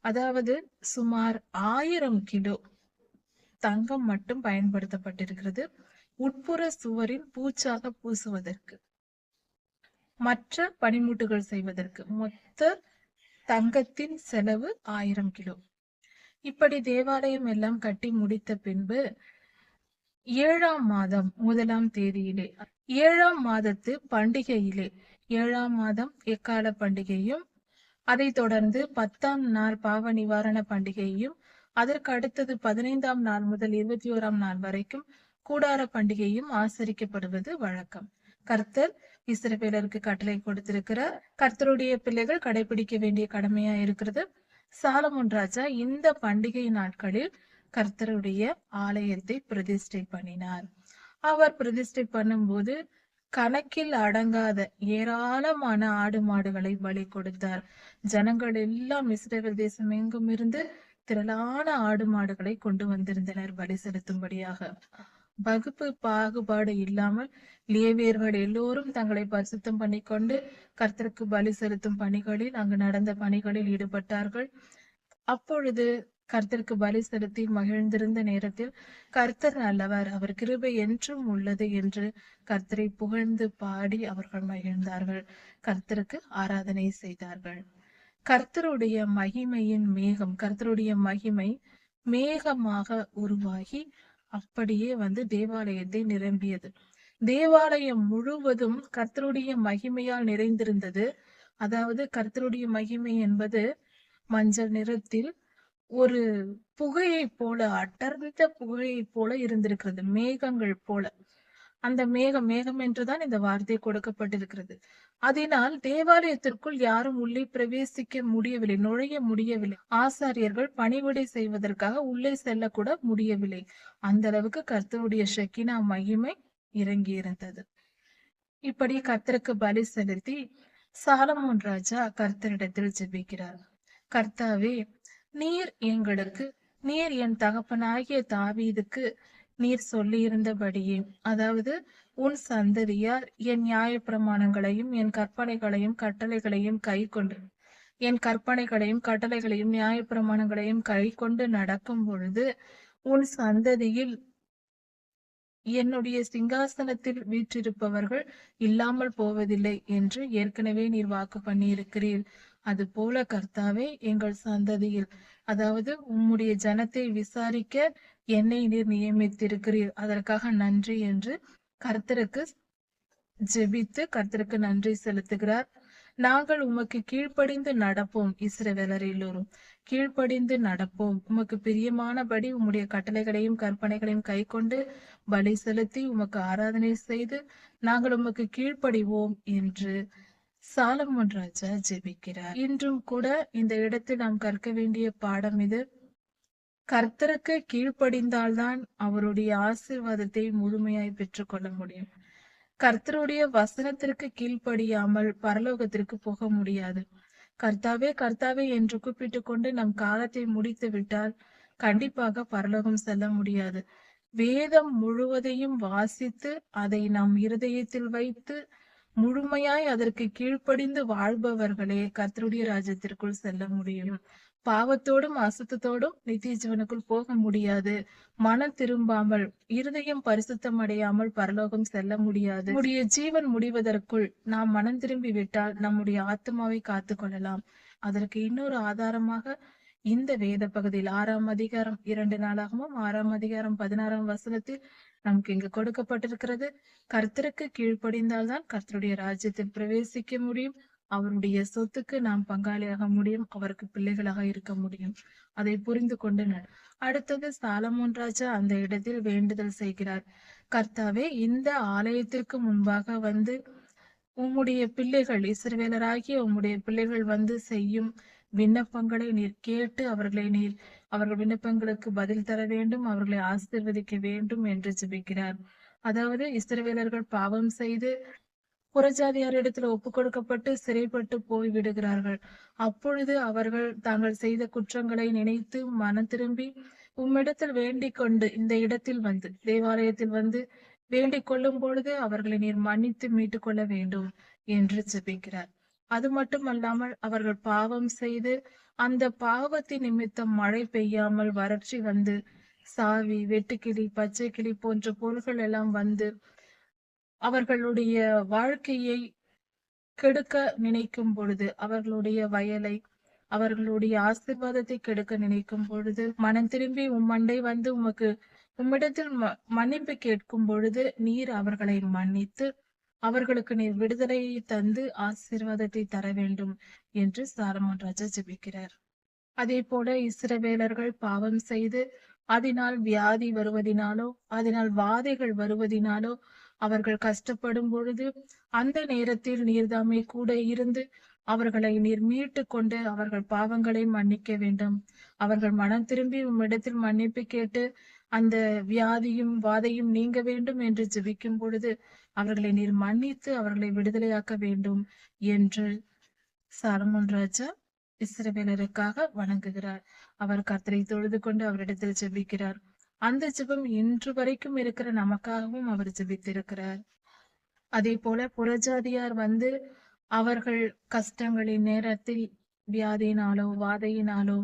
அதாவது சுமார் 1000 கிலோ தங்கம் மட்டும் பயன்படுத்தப்பட்டிருக்கிறது உட்புற சுவரில் பூச்சாக பூசுவதற்கு, மற்ற பனிமுட்டுகள் செய்வதற்கு. மொத்த தங்கத்தின் செலவு 1000 கிலோ. இப்படி தேவாலயம் எல்லாம் கட்டி முடித்த பின்பு 7ஆம் மாதம் 1ஆம் தேதியிலே, 7ஆம் மாதத்து பண்டிகையிலே, 7ஆம் மாதம் எக்கால பண்டிகையும், அதை தொடர்ந்து 10ஆம் நாள் பாவ நிவாரண பண்டிகையும், அதற்கு அடுத்தது 15ஆம் நாள் முதல் 21ஆம் நாள் வரைக்கும் கூடார பண்டிகையும் ஆசரிக்கப்படுவது வழக்கம். கர்த்தர் இஸ்ரவேலருக்கு கட்டளை கொடுத்திருக்கிறார். கர்த்தருடைய பிள்ளைகள் கடைபிடிக்க வேண்டிய கடமையா இருக்கிறது. சாலமோன் ராஜா இந்த பண்டிகை நாட்களில் கர்த்தருடைய ஆலயத்தை பிரதிஷ்டை பண்ணினார். அவர் பிரதிஷ்டை பண்ணும்போது கணக்கில் அடங்காத ஏராளமான ஆடு மாடுகளை பலி கொடுத்தார். ஜனங்கள் எல்லாம் இஸ்ரவேல் தேசம் எங்கும் இருந்து திரளான ஆடு மாடுகளை கொண்டு வந்திருந்தனர் பலி செலுத்தும்படியாக. வகுப்பு பாகுபாடு இல்லாமல் லேவியர்கள் எல்லோரும் தங்களை பரிசுத்தம் பண்ணிக்கொண்டு கர்த்தருக்கு பலி செலுத்தும் பணிகளில், அங்கு நடந்த பணிகளில் ஈடுபட்டார்கள். அப்பொழுது கர்த்தருக்கு பலி செலுத்தி மகிழ்ந்திருந்த நேரத்தில் கர்த்தர் நல்லவர், அவர் கிருபை என்றும் உள்ளது என்று கர்த்தரை புகழ்ந்து பாடி அவர்கள் மகிழ்ந்தார்கள். கர்த்தருக்கு ஆராதனை செய்தார்கள். கர்த்தருடைய மகிமையின் மேகம், கர்த்தருடைய மகிமை மேகமாக உருவாகி அப்படியே தேவாலயத்தை நிரம்பியது. தேவாலயம் முழுவதும் கர்த்தருடைய மகிமையால் நிறைந்திருந்தது. அதாவது கர்த்தருடைய மகிமை என்பது மஞ்சள் நிறத்தில் ஒரு புகையை போல, அடர்ந்த புகையை போல இருந்திருக்கிறது, மேகங்கள் போல. அந்த மேகம் என்றுதான் இந்த வார்த்தை கொடுக்கப்பட்டிருக்கிறது. அதனால் தேவாலயத்திற்குள் யாரும் உள்ளே பிரவேசிக்க முடியவில்லை, நுழைய முடியவில்லை. ஆசாரியர்கள் பணிவிடை செய்வதற்காக உள்ளே செல்லக்கூட முடியவில்லை. அந்த அளவுக்கு கர்த்தருடைய ஷெக்கினா மகிமை இறங்கி இருந்தது. இப்படி கர்த்தருக்கு பலி செலுத்தி சாலமோன் ராஜா கர்த்தரிடத்தில் ஜெபிக்கிறார். கர்த்தாவே, நீர் என் தகப்பனாகிய தாவீதுக்கு நீர் சொல்லி இருந்தபடியே, அதாவது உன் சந்ததியார் என் நியாய பிரமாணங்களையும் என் கற்பனைகளையும் கட்டளைகளையும் கை கொண்டு, என் கற்பனைகளையும் கட்டளைகளையும் நியாய பிரமாணங்களையும் கை கொண்டு நடக்கும் பொழுது உன் சந்ததியில் என்னுடைய சிங்காசனத்தில் வீற்றிருப்பவர்கள் இல்லாமல் போவதில்லை என்று ஏற்கனவே நீர் வாக்கு பண்ணியிருக்கிறீர். அது போல கர்த்தாவே, எங்கள் சந்ததியில், அதாவது உம்முடைய ஜனத்தை விசாரிக்க என்னை நீர் நியமித்திருக்கிறீர், அதற்காக நன்றி என்று கர்த்தருக்கு ஜெபித்து கர்த்தருக்கு நன்றி செலுத்துகிறார். நாங்கள் உமக்கு கீழ்ப்படிந்து நடப்போம், இஸ்ரவேலர் எல்லோரும் கீழ்ப்படிந்து நடப்போம், உமக்கு பிரியமானபடி உம்முடைய கட்டளைகளையும் கற்பனைகளையும் கை கொண்டு பலி செலுத்தி உமக்கு ஆராதனை செய்து நாங்கள் உமக்கு கீழ்ப்படிவோம் என்று சாலமோன் ராஜா ஜெபிக்கிறார். இன்றும் கூட இந்த இடத்தில் நாம் கற்க வேண்டிய பாடம் இது. கர்த்தருக்கு கீழ்ப்படிந்தால்தான் அவருடைய ஆசீர்வாதத்தை முழுமையாய் பெற்றுக்கொள்ள முடியும். கர்த்தருடைய வசனத்திற்கு கீழ்ப்படியாமல் பரலோகத்திற்கு போக முடியாது. கர்த்தாவே கர்த்தாவே என்று கூப்பிட்டு கொண்டு நம் காலத்தை முடித்து விட்டால் கண்டிப்பாக பரலோகம் செல்ல முடியாது. வேதம் முழுவதையும் வாசித்து அதை நம் இருதயத்தில் வைத்து முழுமையாய் அதற்கு கீழ்ப்படிந்து வாழ்பவர்களே கர்த்தருடைய ராஜ்யத்திற்குள் செல்ல முடியும். பாவத்தோடும் அசுத்தத்தோடும் நித்திய ஜீவனுக்குள் போக முடியாது. மனம் திரும்பாமல், இருதயம் பரிசுத்தம் அடையாமல் பரலோகம் செல்ல முடியாது. நம்முடைய ஜீவன் முடிவதற்குள் நாம் மனம் திரும்பி விட்டால் நம்முடைய ஆத்மாவை காத்து கொள்ளலாம். அதற்கு இன்னொரு ஆதாரமாக இந்த வேத பகுதியில் 6ஆம் அதிகாரம் 2 நாளாகவும் 6ஆம் அதிகாரம் 16ஆம் வசனத்தில் நமக்கு இங்கு கொடுக்கப்பட்டிருக்கிறது. கர்த்தருக்கு கீழ்ப்படிந்தால்தான் கர்த்தருடைய ராஜ்யத்தில் பிரவேசிக்க முடியும். அவருடைய சொத்துக்கு நாம் பங்காளியாக முடியும், அவருக்கு பிள்ளைகளாக இருக்க முடியும். அதை புரிந்து கொண்டு அடுத்தது சாலமோன் ராஜா அந்த இடத்தில் வேண்டுதல் செய்கிறார். கர்த்தாவே, இந்த ஆலயத்திற்கு முன்பாக உம்முடைய பிள்ளைகள் இஸ்ரவேலராகிய உம்முடைய பிள்ளைகள் வந்து செய்யும் விண்ணப்பங்களை நீர் கேட்டு அவர்கள் விண்ணப்பங்களுக்கு பதில் தர வேண்டும், அவர்களை ஆசீர்வதிக்க வேண்டும் என்று ஜெபிக்கிறார். அதாவது இஸ்ரவேலர்கள் பாவம் செய்து புறஜாதியாரிடத்தில் ஒப்பு கொடுக்கப்பட்டு சிறைப்பட்டு போய் விடுகிறார்கள். அப்பொழுது அவர்கள் தாங்கள் செய்த குற்றங்களை நினைத்து மனம் திரும்பி உம்மிடத்தில் வேண்டிக் கொண்டு இந்த இடத்தில் வந்து தேவாலயத்தில் வந்து வேண்டிக் கொள்ளும் பொழுது அவர்களை நீர் மன்னித்து மீட்டுக் கொள்ள வேண்டும் என்று ஜெபிக்கிறார். அது மட்டுமல்லாமல் அவர்கள் பாவம் செய்து அந்த பாவத்தின் நிமித்தம் மழை பெய்யாமல் வறட்சி வந்து சாவி, வெட்டுக்கிளி, பச்சை கிளி போன்ற பொருள்கள் எல்லாம் வந்து அவர்களுடைய வாழ்க்கையை கெடுக்க நினைக்கும் பொழுது, அவர்களுடைய வயலை, அவர்களுடைய ஆசீர்வாதத்தை கெடுக்க நினைக்கும் பொழுது, மனம் திரும்பி உம்மண்டை வந்து உம்மிடத்தில் மன்னிப்பு கேட்கும் பொழுது, நீர் அவர்களை மன்னித்து, அவர்களுக்கு நீர் விடுதலையை தந்து ஆசீர்வாதத்தை தர வேண்டும் என்று சாலமோன் ராஜா ஜெபிக்கிறார். அதே போல இஸ்ரவேலர்கள் பாவம் செய்து அதனால் வியாதி வருவதினாலோ அதனால் வாதைகள் வருவதினாலோ அவர்கள் கஷ்டப்படும் பொழுது அந்த நேரத்தில் நீர்தாமே கூட இருந்து அவர்களை நீர் மீட்டு கொண்டு அவர்கள் பாவங்களை மன்னிக்க வேண்டும். அவர்கள் மனம் திரும்பி உம்மிடத்தில் மன்னிப்பு கேட்டு அந்த வியாதியும் வாதையும் நீங்க வேண்டும் என்று ஜெபிக்கும் பொழுது அவர்களை நீர் மன்னித்து அவர்களை விடுதலையாக்க வேண்டும் என்று சாலமோன் ராஜா இஸ்ரவேலருக்காக வணங்குகிறார். அவர் கர்த்தரை தொழுது கொண்டு அவரிடத்தில் ஜெபிக்கிறார். அந்த ஜெபம் இன்று வரைக்கும் இருக்கிற நமக்காகவும் அவர் ஜெபித்திருக்கிறார். அதே போல புறஜாதியார் வந்து அவர்கள் கஷ்டங்களின் நேரத்தில் வியாதியினாலோ வாதையினாலோ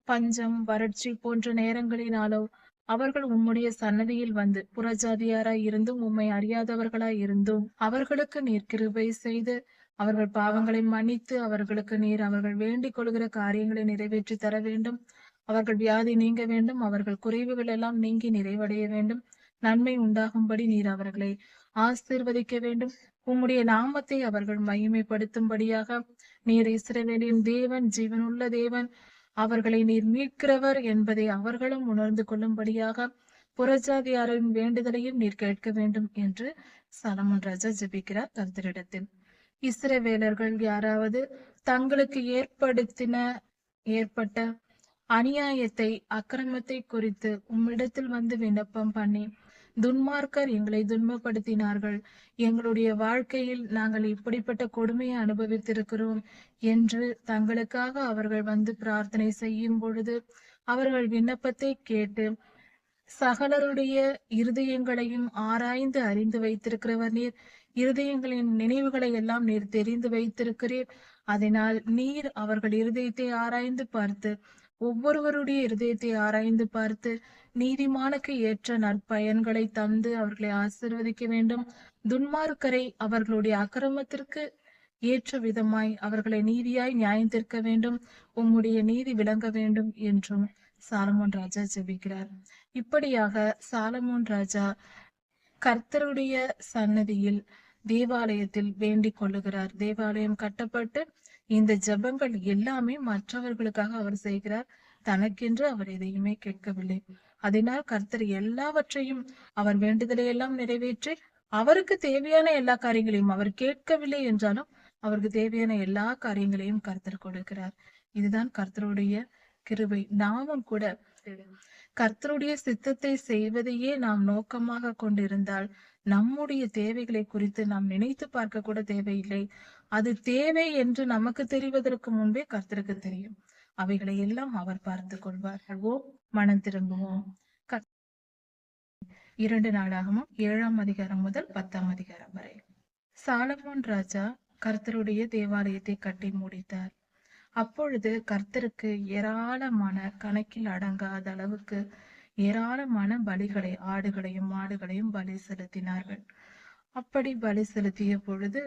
பஞ்சம் வறட்சி போன்ற நேரங்களினாலோ அவர்கள் உம்முடைய சன்னதியில் வந்து புறஜாதியாராய் இருந்தும் உம்மை அறியாதவர்களாய் இருந்தும் அவர்களுக்கு நீர் கிருபை செய்து அவர்கள் பாவங்களை மன்னித்து அவர்களுக்கு நீர் அவர்கள் வேண்டிக் கொள்கிற காரியங்களை நிறைவேற்றி தர வேண்டும். அவர்கள் வியாதி நீங்க வேண்டும், அவர்கள் குறைவுகள் எல்லாம் நீங்கி நிறைவடைய வேண்டும், நன்மை உண்டாகும்படி நீர் அவர்களை ஆசீர்வதிக்க வேண்டும். உம்முடைய நாமத்தை அவர்கள் மகிமைப்படுத்தும்படியாக நீர் இஸ்ரவேலின் தேவன், ஜீவனுள்ள தேவன், அவர்களை நீர் மீட்கிறவர் என்பதை அவர்களும் உணர்ந்து கொள்ளும்படியாக புறஜாதியாரின் வேண்டுதலையும் நீர் கேட்க வேண்டும் என்று சாலமோன் ராஜா ஜெபிக்கிறார் கர்த்தரிடத்தில். இஸ்ரவேலர்கள் யாராவது தங்களுக்கு ஏற்பட்ட அநியாயத்தை அக்கிரமத்தை குறித்து உம்மிடத்தில் வந்து விண்ணப்பம் பண்ணி துன்மார்க்கர் எங்களை துன்பப்படுத்தினார்கள், எங்களுடைய வாழ்க்கையில் நாங்கள் இப்படிப்பட்ட கொடுமையை அனுபவித்திருக்கிறோம் என்று தங்களுக்காக அவர்கள் வந்து பிரார்த்தனை செய்யும் பொழுது அவர்கள் விண்ணப்பத்தை கேட்டு சகலருடைய இருதயங்களையும் ஆராய்ந்து அறிந்து வைத்திருக்கிறவர் நீர், இருதயங்களின் நினைவுகளை எல்லாம் நீர் தெரிந்து வைத்திருக்கிறீர். அதனால் நீர் அவர்கள் இருதயத்தை ஆராய்ந்து பார்த்து ஒவ்வொருவருடைய இருதயத்தை ஆராய்ந்து பார்த்து நீதிமானுக்கு ஏற்ற நற்பயன்களை தந்து அவர்களை ஆசீர்வதிக்க வேண்டும். துன்மார்க்கரை அவர்களுடைய அக்கிரமத்திற்கு ஏற்ற விதமாய் அவர்களை நீதியாய் நியாயம் தீர்க்க வேண்டும், உம்முடைய நீதி விளங்க வேண்டும் என்றும் சாலமோன் ராஜா ஜெபிக்கிறார். இப்படியாக சாலமோன் ராஜா கர்த்தருடைய சன்னதியில் தேவாலயத்தில் வேண்டிக் கொள்ளுகிறார். தேவாலயம் கட்டப்பட்டு இந்த ஜெபங்கள் எல்லாமே மற்றவர்களுக்காக அவர் செய்கிறார், தனக்கென்று அவர் எதையுமே கேட்கவில்லை. அதனால் கர்த்தர் எல்லாவற்றையும் அவர் வேண்டுதலை எல்லாம் நிறைவேற்றி அவருக்கு தேவையான எல்லா காரியங்களையும் அவர் கேட்கவில்லை என்றாலும் அவருக்கு தேவையான எல்லா காரியங்களையும் கர்த்தர் கொடுக்கிறார். இதுதான் கர்த்தருடைய கிருபை. நாமும் கூட கர்த்தருடைய சித்தத்தை செய்வதையே நாம் நோக்கமாக கொண்டிருந்தால் நம்முடைய தேவைகளை குறித்து நாம் நினைத்து பார்க்க கூட தேவையில்லை. அது தேவை என்று நமக்கு தெரிவதற்கு முன்பே கர்த்தருக்கு தெரியும். அவைகளை எல்லாம் அவர் பார்த்து கொள்வார். மனம் திரும்புவோம். 2 நாளாகமம் 7ஆம் அதிகாரம் முதல் 10ஆம் அதிகாரம் வரை. சாலமோன் ராஜா கர்த்தருடைய தேவாலயத்தை கட்டி முடித்தார். அப்பொழுது கர்த்தருக்கு ஏராளமான கணக்கில் அடங்காத அளவுக்கு ஏராளமான பலிகளை ஆடுகளையும் மாடுகளையும் பலி செலுத்தினார்கள். அப்படி பலி செலுத்திய பொழுது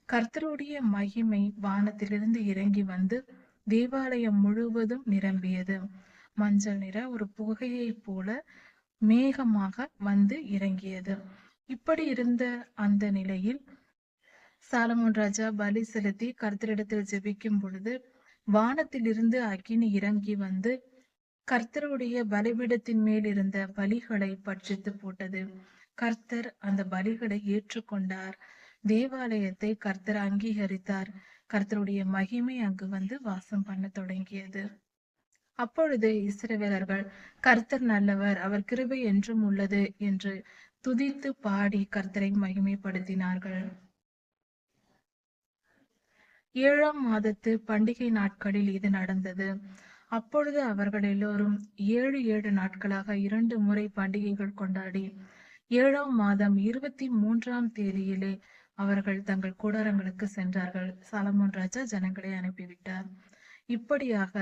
கர்த்தருடைய மகிமை வானத்திலிருந்து இறங்கி வந்து தேவாலயம் முழுவதும் நிரம்பியது. மஞ்சள் நிற ஒரு புகையை போல மேகமாக வந்து இறங்கியது. இப்படி இருந்த அந்த நிலையில் சாலமோன் ராஜா பலி செலுத்தி கர்த்தரிடத்தில் ஜெபிக்கும் பொழுது வானத்திலிருந்து அக்கினி இறங்கி வந்து கர்த்தருடைய பலிபீடத்தின் மேல் இருந்த பலிகளை பட்சித்து போட்டது. கர்த்தர் அந்த பலிகளை ஏற்றுக்கொண்டார். தேவாலயத்தை கர்த்தர் அங்கீகரித்தார். கர்த்தருடைய மகிமை அங்கு வந்து வாசம் பண்ண தொடங்கியது. அப்பொழுது இஸ்ரவேலர்கள் கர்த்தர் நல்லவர், அவர் கிருபை என்றும் உள்ளது என்று துதித்து பாடி கர்த்தரை மகிமைப்படுத்தினார்கள். 7ஆம் மாதத்து பண்டிகை நாட்களில் இது நடந்தது. அப்பொழுது அவர்கள் எல்லோரும் 7 நாட்களாக 2 முறை பண்டிகைகள் கொண்டாடி 7ஆம் மாதம் 23ஆம் தேதியிலே அவர்கள் தங்கள் கூடாரங்களுக்கு சென்றார்கள். சாலமோன் ராஜா ஜனங்களை அனுப்பிவிட்டார். இப்படியாக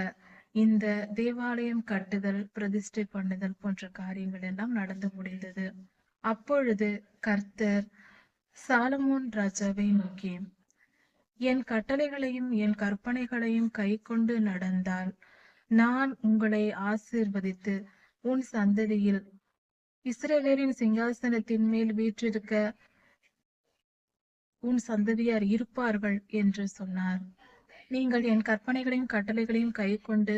இந்த தேவாலயம் கட்டுதல், பிரதிஷ்டை பண்ணுதல் போன்ற காரியங்கள் எல்லாம் நடந்து முடிந்தது. அப்பொழுது கர்த்தர் சாலமோன் ராஜாவை நோக்கி, என் கட்டளைகளையும் என் கற்பனைகளையும் கைக்கொண்டு நடந்தால் நான் உங்களை ஆசீர்வதித்து உன் சந்ததியில் இஸ்ரவேலின் சிங்காசனத்தின் மேல் வீற்றிருக்க உன் சந்ததியார் இருப்பார்கள் என்று சொன்னார். நீங்கள் என் கற்பனைகளையும் கட்டளைகளையும் கைக்கொண்டு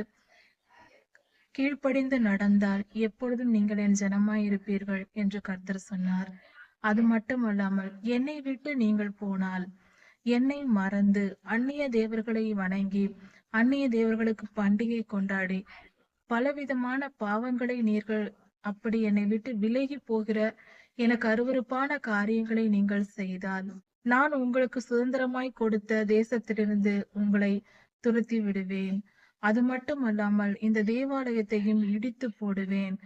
கீழ்ப்படிந்து நடந்தால் எப்பொழுதும் நீங்கள் என் ஜனமாய் இருப்பீர்கள் என்று கர்த்தர் சொன்னார். அது மட்டுமல்லாமல் என்னை விட்டு நீங்கள் போனால், என்னை மறந்து அந்நிய தேவர்களை வணங்கி அந்நிய தேவர்களுக்கு பண்டிகை கொண்டாடி பலவிதமான பாவங்களை நீர்கள் அப்படி என்னை விட்டு விலகி போகிற எனக்கு அருவருப்பான காரியங்களை நீங்கள் செய்தால், நான் உங்களுக்கு சுதந்திரமாய் கொடுத்த தேசத்திலிருந்து உங்களை துரத்தி விடுவேன். அது மட்டுமல்லாமல் இந்த தேவாலயத்தையும் இடித்து போடுவேன்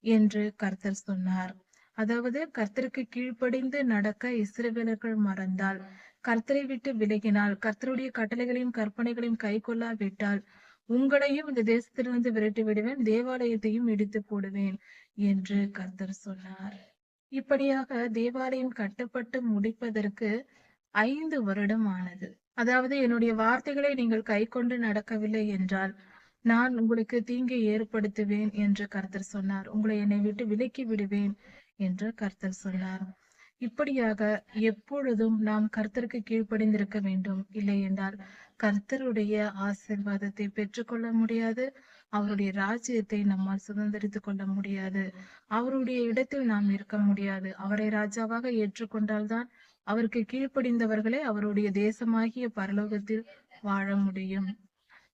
என்று கர்த்தர் சொன்னார். அதாவது கர்த்தருக்கு கீழ்ப்படிந்து நடக்க இஸ்ரவேலர்கள் மறந்தால், கர்த்தரை விட்டு விலகினால், கர்த்தருடைய கட்டளைகளையும் கற்பனைகளையும் கை கொள்ளாவிட்டால் உங்களையும் இந்த தேசத்திலிருந்து விரட்டி விடுவேன், தேவாலயத்தையும் இடித்து போடுவேன் என்று கர்த்தர் சொன்னார். இப்படியாக தேவாலயம் கட்டப்பட்டு முடிப்பதற்கு 5 வருடம் ஆனது. அதாவது என்னுடைய வார்த்தைகளை நீங்கள் கை கொண்டு நடக்கவில்லை என்றால் நான் உங்களுக்கு தீங்கை ஏற்படுத்துவேன் என்று கர்த்தர் சொன்னார். உங்களை என்னை விட்டு விலக்கி விடுவேன் என்று கர்த்தர் சொன்னார். இப்படியாக எப்பொழுதும் நாம் கர்த்தருக்கு கீழ்ப்படிந்திருக்க வேண்டும். இல்லை என்றால் கர்த்தருடைய ஆசீர்வாதத்தை பெற்றுக்கொள்ள முடியாது. அவருடைய ராஜ்யத்தை நம்மால் சுதந்திரித்துக் கொள்ள முடியாது. அவருடைய இடத்தில் நாம் இருக்க முடியாது. அவரை ராஜாவாக ஏற்றுக்கொண்டால்தான் அவருக்கு கீழ்ப்படிந்தவர்களே அவருடைய தேசமாகிய பரலோகத்தில் வாழ முடியும்.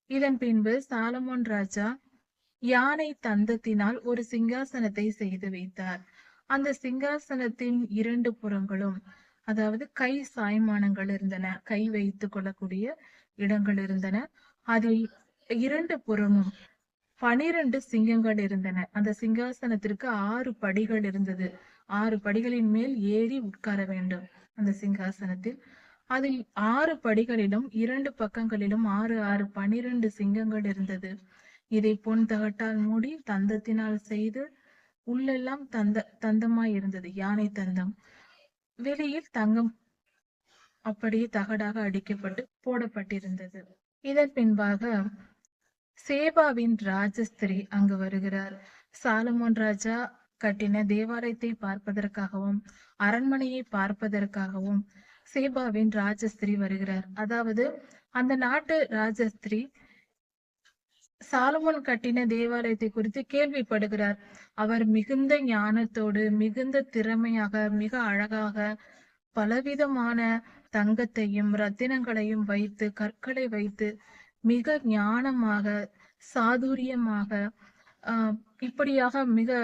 இதன் பின்பு சாலமோன் ராஜா யானை தந்தத்தினால் ஒரு சிங்காசனத்தை செய்து வைத்தார். அந்த சிங்காசனத்தின் 2 புறங்களும், அதாவது கை சாய்மானங்கள் இருந்தன, கை வைத்துக் கொள்ளக்கூடிய இடங்கள் இருந்தன. அதில் 2 புறமும் 12 சிங்கங்கள் இருந்தன. அந்த சிங்காசனத்திற்கு 6 படிகள் இருந்தது. 6 படிகளின் மேல் ஏறி உட்கார வேண்டும் அந்த சிங்காசனத்தில். அதில் 6 படிகளிலும் 2 பக்கங்களிலும் 6 6 12 சிங்கங்கள் இருந்தது. இதை பொன் தகட்டால் மூடி தந்தத்தினால் செய்து உள்ளெல்லாம் தந்தமாய் இருந்தது, யானை தந்தம். வெளியில் தங்கம் அப்படியே தகடாக அடிக்கப்பட்டு போடப்பட்டிருந்தது. இதன் பின்பாக சேபாவின் ராஜஸ்திரி அங்கு வருகிறார். சாலமோன் ராஜா கட்டின தேவாலயத்தை பார்ப்பதற்காகவும் அரண்மனையை பார்ப்பதற்காகவும் சேபாவின் ராஜஸ்திரி வருகிறார். அதாவது அந்த நாட்டு ராஜஸ்திரி சாலமோன் கட்டின தேவாலயத்தை குறித்து கேள்விப்படுகிறார். அவர் மிகுந்த ஞானத்தோடு, மிகுந்த திறமையாக, மிக அழகாக பலவிதமான தங்கத்தையும் ரத்தினங்களையும் வைத்து, கற்களை வைத்து மிக ஞானமாக, சாதுரியமாக, இப்படியாக மிக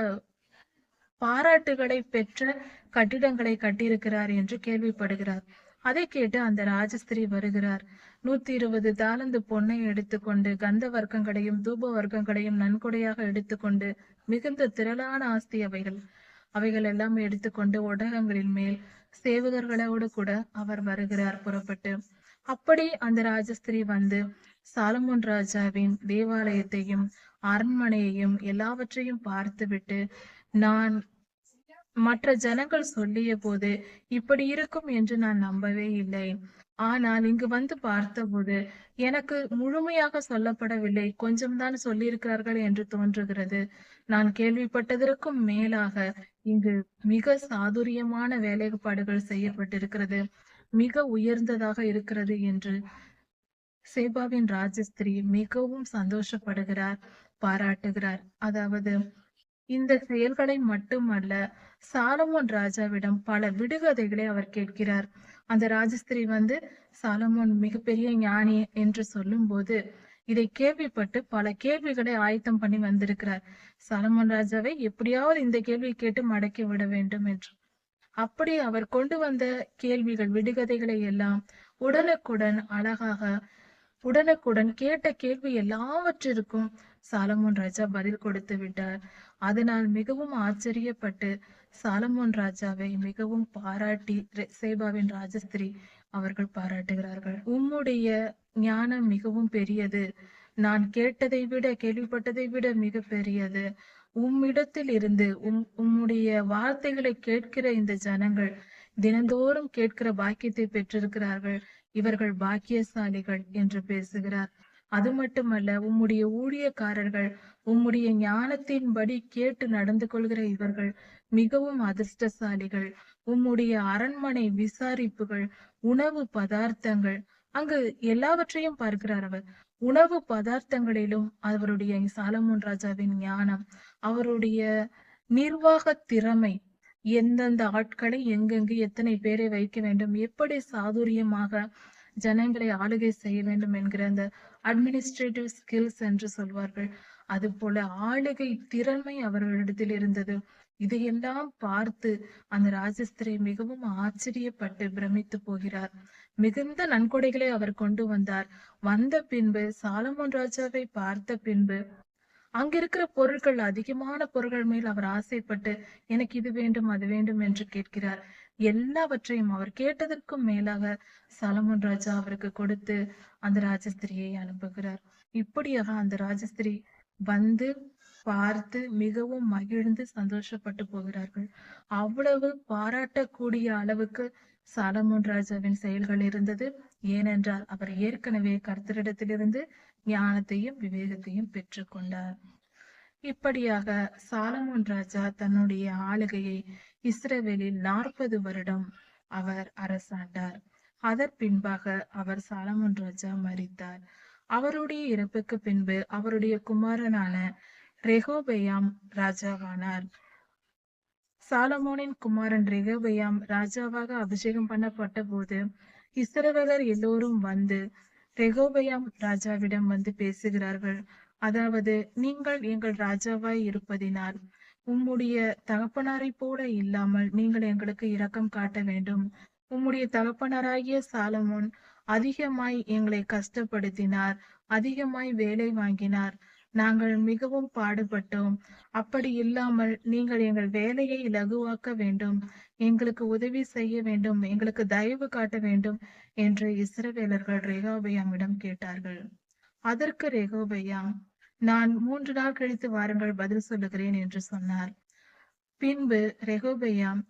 பாராட்டுகளை பெற்ற கட்டிடங்களை கட்டியிருக்கிறார் என்று கேள்விப்படுகிறார். அதை கேட்டு அந்த ராஜஸ்திரி வருகிறார். 120 தாலந்து பொன்னை எடுத்துக்கொண்டு, கந்த வர்க்கங்களையும் தூப வர்க்கங்களையும் நன்கொடையாக எடுத்துக்கொண்டு, மிகுந்த திரளான ஆஸ்தி அவைகள் எல்லாம் எடுத்துக்கொண்டு ஒட்டகங்களின் மேல் சேவகர்களோடு கூட அவர் வருகிறார் புறப்பட்டு. அப்படி அந்த ராஜஸ்திரி வந்து சாலமோன் ராஜாவின் தேவாலயத்தையும் அரண்மனையையும் எல்லாவற்றையும் பார்த்துவிட்டு, நான் மற்ற ஜனங்கள் சொல்லிய போது இப்படி இருக்கும் என்று நான் நம்பவே இல்லை. ஆனால் இங்கு வந்து பார்த்தபோது எனக்கு முழுமையாக சொல்லப்படவில்லை, கொஞ்சம்தான் சொல்லியிருக்கிறார்கள் என்று தோன்றுகிறது. நான் கேள்விப்பட்டதற்கும் மேலாக இங்கு மிக சாதுரியமான வேலைப்பாடுகள் செய்யப்பட்டிருக்கிறது, மிக உயர்ந்ததாக இருக்கிறது என்று சேபாவின் ராஜஸ்திரி மிகவும் சந்தோஷப்படுகிறார், பாராட்டுகிறார். அதாவது இந்த செயல்களை மட்டுமல்ல, சாலமோன் ராஜாவிடம் பல விடுகதைகளை அவர் கேட்கிறார். அந்த ராஜஸ்திரி சாலமோன் மிகப்பெரிய ஞானி என்று சொல்லும்போது இதை கேள்விப்பட்டு பல கேள்விகளை ஆயத்தம் பண்ணி வந்திருக்கிறார். சாலமோன் ராஜாவை எப்படியாவது இந்த கேள்வி கேட்டு மடக்கி விட வேண்டும் என்று. அப்படி அவர் கொண்டு வந்த கேள்விகள், விடுகதைகளை எல்லாம் உடனுக்குடன் அழகாக, உடனுக்குடன் கேட்ட கேள்வி எல்லாவற்றிற்கும் சாலமோன் ராஜா பதில் கொடுத்து விட்டார். அதனால் மிகவும் ஆச்சரியப்பட்டு சாலமோன் ராஜாவை மிகவும் பாராட்டி சேபாவின் ராஜஸ்திரி அவர்கள் பாராட்டுகிறார்கள். உம்முடைய ஞானம் மிகவும் பெரியது. நான் கேட்டதை விட, கேள்விப்பட்டதை விட மிக பெரியது. உம்மிடத்தில் இருந்து உம்முடைய வார்த்தைகளை கேட்கிற இந்த ஜனங்கள் தினந்தோறும் கேட்கிற பாக்கியத்தை பெற்றிருக்கிறார்கள். இவர்கள் பாக்கியசாலிகள் என்று பேசுகிறார். அது மட்டுமல்ல, உம்முடைய ஊழியக்காரர்கள் உம்முடைய ஞானத்தின்படி கேட்டு நடந்து கொள்கிற இவர்கள் மிகவும் அதிர்ஷ்டசாலிகள். உம்முடைய அரண்மனை விசாரிப்புகள், உணவு பதார்த்தங்கள், அங்கு எல்லாவற்றையும் பார்க்கிறார் அவர். உணவு பதார்த்தங்களிலும் அவருடைய சாலமோன் ராஜாவின் ஞானம், அவருடைய நிர்வாக திறமை, எந்தெந்த ஆட்களை எங்கெங்கு எத்தனை பேரை வைக்க வேண்டும், எப்படி சாதுரியமாக ஜனங்களை ஆளுகை செய்ய வேண்டும் என்கிற அந்த அட்மினிஸ்ட்ரேட்டிவ் ஸ்கில்ஸ் என்று சொல்வார்கள். அது போல ஆளுகை திறமை அவர்களிடத்தில் இருந்தது. இதையெல்லாம் பார்த்து அந்த ராஜஸ்திரி மிகவும் ஆச்சரியப்பட்டு பிரமித்து போகிறார். மிகுந்த நன்கொடைகளை அவர் கொண்டு வந்தார். வந்த பின்பு சாலமோன் ராஜாவை பார்த்த பின்பு அங்கிருக்கிற பொருட்கள், அதிகமான பொருட்கள் மேல் அவர் ஆசைப்பட்டு எனக்கு இது வேண்டும் அது வேண்டும் என்று கேட்கிறார். எல்லாவற்றையும் அவர் கேட்டதற்கும் மேலாக சாலமோன் ராஜா அவருக்கு கொடுத்து அந்த ராஜஸ்திரியை அனுப்புகிறார். இப்படியாக அந்த ராஜஸ்திரி வந்து பார்த்து மிகவும் மகிழ்ந்து சந்தோஷப்பட்டு போகிறார்கள். அவ்வளவு பாராட்டக்கூடிய அளவுக்கு சாலமோன் ராஜாவின் செயல்கள் இருந்தது. ஏனென்றால் அவர் ஏற்கனவே கர்த்தரிடத்திலிருந்து ஞானத்தையும் விவேகத்தையும் பெற்றுக்கொண்டார். இப்படியாக சாலமோன் ராஜா தன்னுடைய ஆளுகையை இஸ்ரவேலில் 40 வருடம் அவர் அரசாண்டார். அதன் பின்பாக அவர் சாலமோன் ராஜா மரித்தார். அவருடைய இறப்புக்கு பின்பு அவருடைய குமாரனான ரெகோபெயாம் ராஜாவானார். சாலமோனின் குமாரன் ரெகோபெயாம் ராஜாவாக அபிஷேகம் பண்ணப்பட்ட போது இஸ்ரவேலர் எல்லோரும் ரெகோபெயாம் ராஜாவிடம் பேசுகிறார்கள். அதாவது, நீங்கள் எங்கள் ராஜாவாய் இருப்பதினால் உம்முடைய தகப்பனாரை போல இல்லாமல் நீங்கள் எங்களுக்கு இரக்கம் காட்ட வேண்டும். உம்முடைய தகப்பனாராகிய சாலமோன் அதிகமாய் எங்களை கஷ்டப்படுத்தினார், அதிகமாய் வேலை வாங்கினார். நாங்கள் மிகவும் பாடுபட்டோம். அப்படி இல்லாமல் நீங்கள் எங்கள் வேலையை இலகுவாக்க வேண்டும், எங்களுக்கு உதவி செய்ய வேண்டும், எங்களுக்கு தயவு காட்ட வேண்டும் என்று இஸ்ரவேலர்கள் ரெகோபெயாமிடம் கேட்டார்கள். அதற்கு ரெகோபெயாம், நான் 3 நாள் கழித்து வாருங்கள், பதில் சொல்லுகிறேன் என்று சொன்னார். பின்பு ரெகோபெயாம்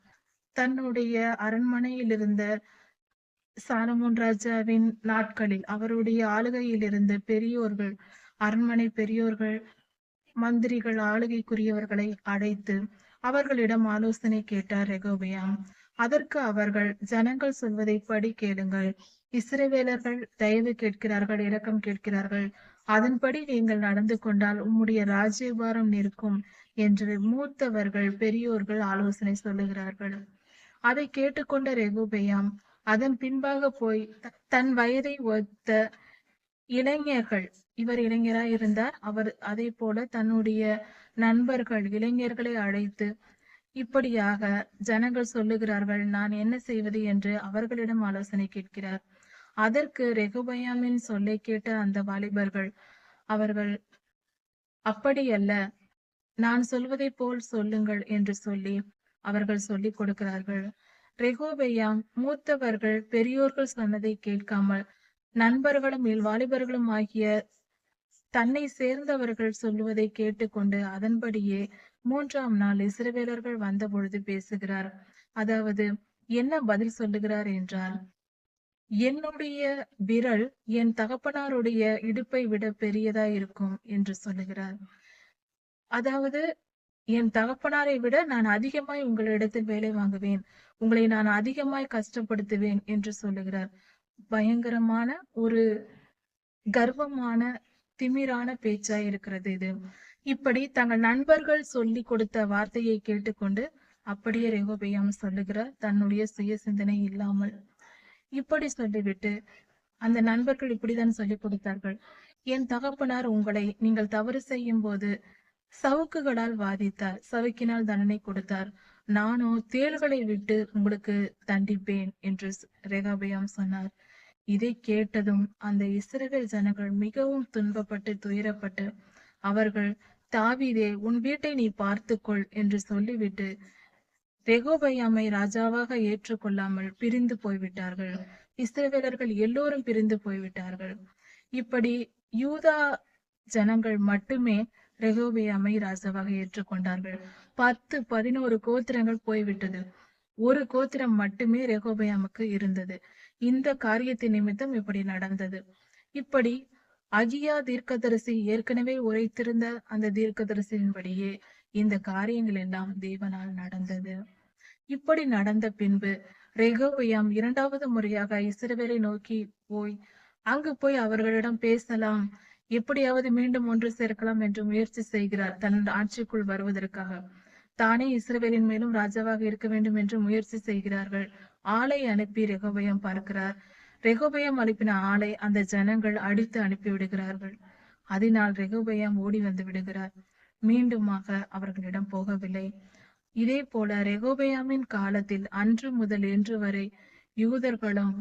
தன்னுடைய அரண்மனையில் இருந்த சாலமோன் ராஜாவின் நாட்களில் அவருடைய ஆளுகையில் இருந்த பெரியோர்கள், அரண்மனை பெரியோர்கள், மந்திரிகள், ஆளுகைக்குரியவர்களை அழைத்து அவர்களிடம் ஆலோசனை கேட்டார் ரெகோபெயாம். அதற்கு அவர்கள், ஜனங்கள் சொல்வதைப்படி கேளுங்கள். இஸ்ரவேலர்கள் தயவு கேட்கிறார்கள், இரக்கம் கேட்கிறார்கள். அதன்படி நீங்கள் நடந்து கொண்டால் உம்முடைய ராஜ்யபாரம் நிற்கும் என்று மூத்தவர்கள், பெரியோர்கள் ஆலோசனை சொல்லுகிறார்கள். அதை கேட்டுக்கொண்ட ரெகோபெயாம் அதன் பின்பாக போய் தன் வயதை ஒத்த இளைஞர்கள், இவர் இளைஞராய் இருந்தார், அவர் அதே போல தன்னுடைய நண்பர்கள் இளைஞர்களை அழைத்து இப்படியாக ஜனங்கள் சொல்லுகிறார்கள், நான் என்ன செய்வது என்று அவர்களிடம் ஆலோசனை கேட்கிறார். அதற்கு ரெகோபெயாமின் சொல்லை கேட்ட அந்த வாலிபர்கள், அவர்கள், அப்படியல்ல, நான் சொல்வதை போல் சொல்லுங்கள் என்று சொல்லி அவர்கள் சொல்லிக் கொடுக்கிறார்கள். ரெகோபெயாம் மூத்தவர்கள், பெரியோர்கள் சொன்னதை கேட்காமல் நண்பர்களும் வாலிபர்களும் ஆகிய தன்னை சேர்ந்தவர்கள் சொல்லுவதை கேட்டுக்கொண்டு அதன்படியே 3ஆம் நாள் இஸ்ரவேலர்கள் வந்த பொழுது பேசுகிறார். அதாவது, என்ன பதில் சொல்லுகிறார் என்றால், என்னுடைய விரல் என் தகப்பனாருடைய இடுப்பை விட பெரியதா இருக்கும் என்று சொல்லுகிறார். அதாவது, என் தகப்பனாரை விட நான் அதிகமாய் உங்களிடத்தில் வேலை வாங்குவேன், உங்களை நான் அதிகமாய் கஷ்டப்படுத்துவேன் என்று சொல்லுகிறார். பயங்கரமான ஒரு கர்வமான திமிரான பேச்சாய் இருக்கிறது இது. இப்படி தங்கள் நண்பர்கள் சொல்லி கொடுத்த வார்த்தையை கேட்டுக்கொண்டு அப்படியே ரெகொபெயாம் சொல்லுகிறார், தன்னுடைய சுய சிந்தனை இல்லாமல். இப்படி சொல்லிவிட்டு அந்த நண்பர்கள் இப்படிதான் சொல்லிக் கொடுத்தார்கள், என் தகப்பனார் உங்களை நீங்கள் தவறு செய்யும் போது சவுக்குகளால் வாதித்தார், சவுக்கினால் தண்டனை கொடுத்தார். நானோ தேள்களை விட்டு உங்களுக்கு தண்டிப்பேன் என்று ரெகொபெயாம் சொன்னார். இதை கேட்டதும் அந்த இஸ்ரவேல் ஜனங்கள் மிகவும் துன்பப்பட்டு துயரப்பட்டு அவர்கள், தாவீதே உன் வீட்டை நீ பார்த்துக்கொள் என்று சொல்லிவிட்டு ரெகொபெயாமை ராஜாவாக ஏற்றுக்கொள்ளாமல் பிரிந்து போய்விட்டார்கள். இஸ்ரவேலர்கள் எல்லோரும் பிரிந்து போய்விட்டார்கள். இப்படி யூதா ஜனங்கள் மட்டுமே ரெகொபெயாமை ராஜாவாக ஏற்றுக்கொண்டார்கள். 10, 11 கோத்திரங்கள் போய்விட்டது. ஒரு கோத்திரம் மட்டுமே ரெகொபெயாமுக்கு இருந்தது. இந்த காரியத்தின் நிமித்தம் இப்படி நடந்தது. இப்படி அகியா தீர்க்கதரிசி ஏற்கனவே உரைத்திருந்த அந்த தீர்க்கதரிசியின்படியே இந்த காரியங்கள் எல்லாம் தேவனால் நடந்தது. இப்படி நடந்த பின்பு ரெகொபெயாம் 2வது முறையாக இஸ்ரவேலை நோக்கி அங்கு போய் அவர்களிடம் பேசலாம், எப்படியாவது மீண்டும் ஒன்று சேர்க்கலாம் என்று முயற்சி செய்கிறார். தன் ஆட்சிக்குள் வருவதற்காக தானே இஸ்ரவேலின் மேலும் ராஜாவாக இருக்க வேண்டும் என்று முயற்சி செய்கிறார்கள். ஆளை அனுப்பி ரெகொபெயாம் பார்க்கிறார். ரெகொபெயாம் அனுப்பின ஆளை அந்த ஜனங்கள் அடித்து அனுப்பி விடுகிறார்கள். அதனால் ரெகொபெயாம் ஓடி வந்து விடுகிறார். மீண்டுமாக அவர்களிடம் போகவில்லை. இதே போல ரெகொபெயாமின் காலத்தில் அன்று முதல் இன்று வரை யூதர்களும்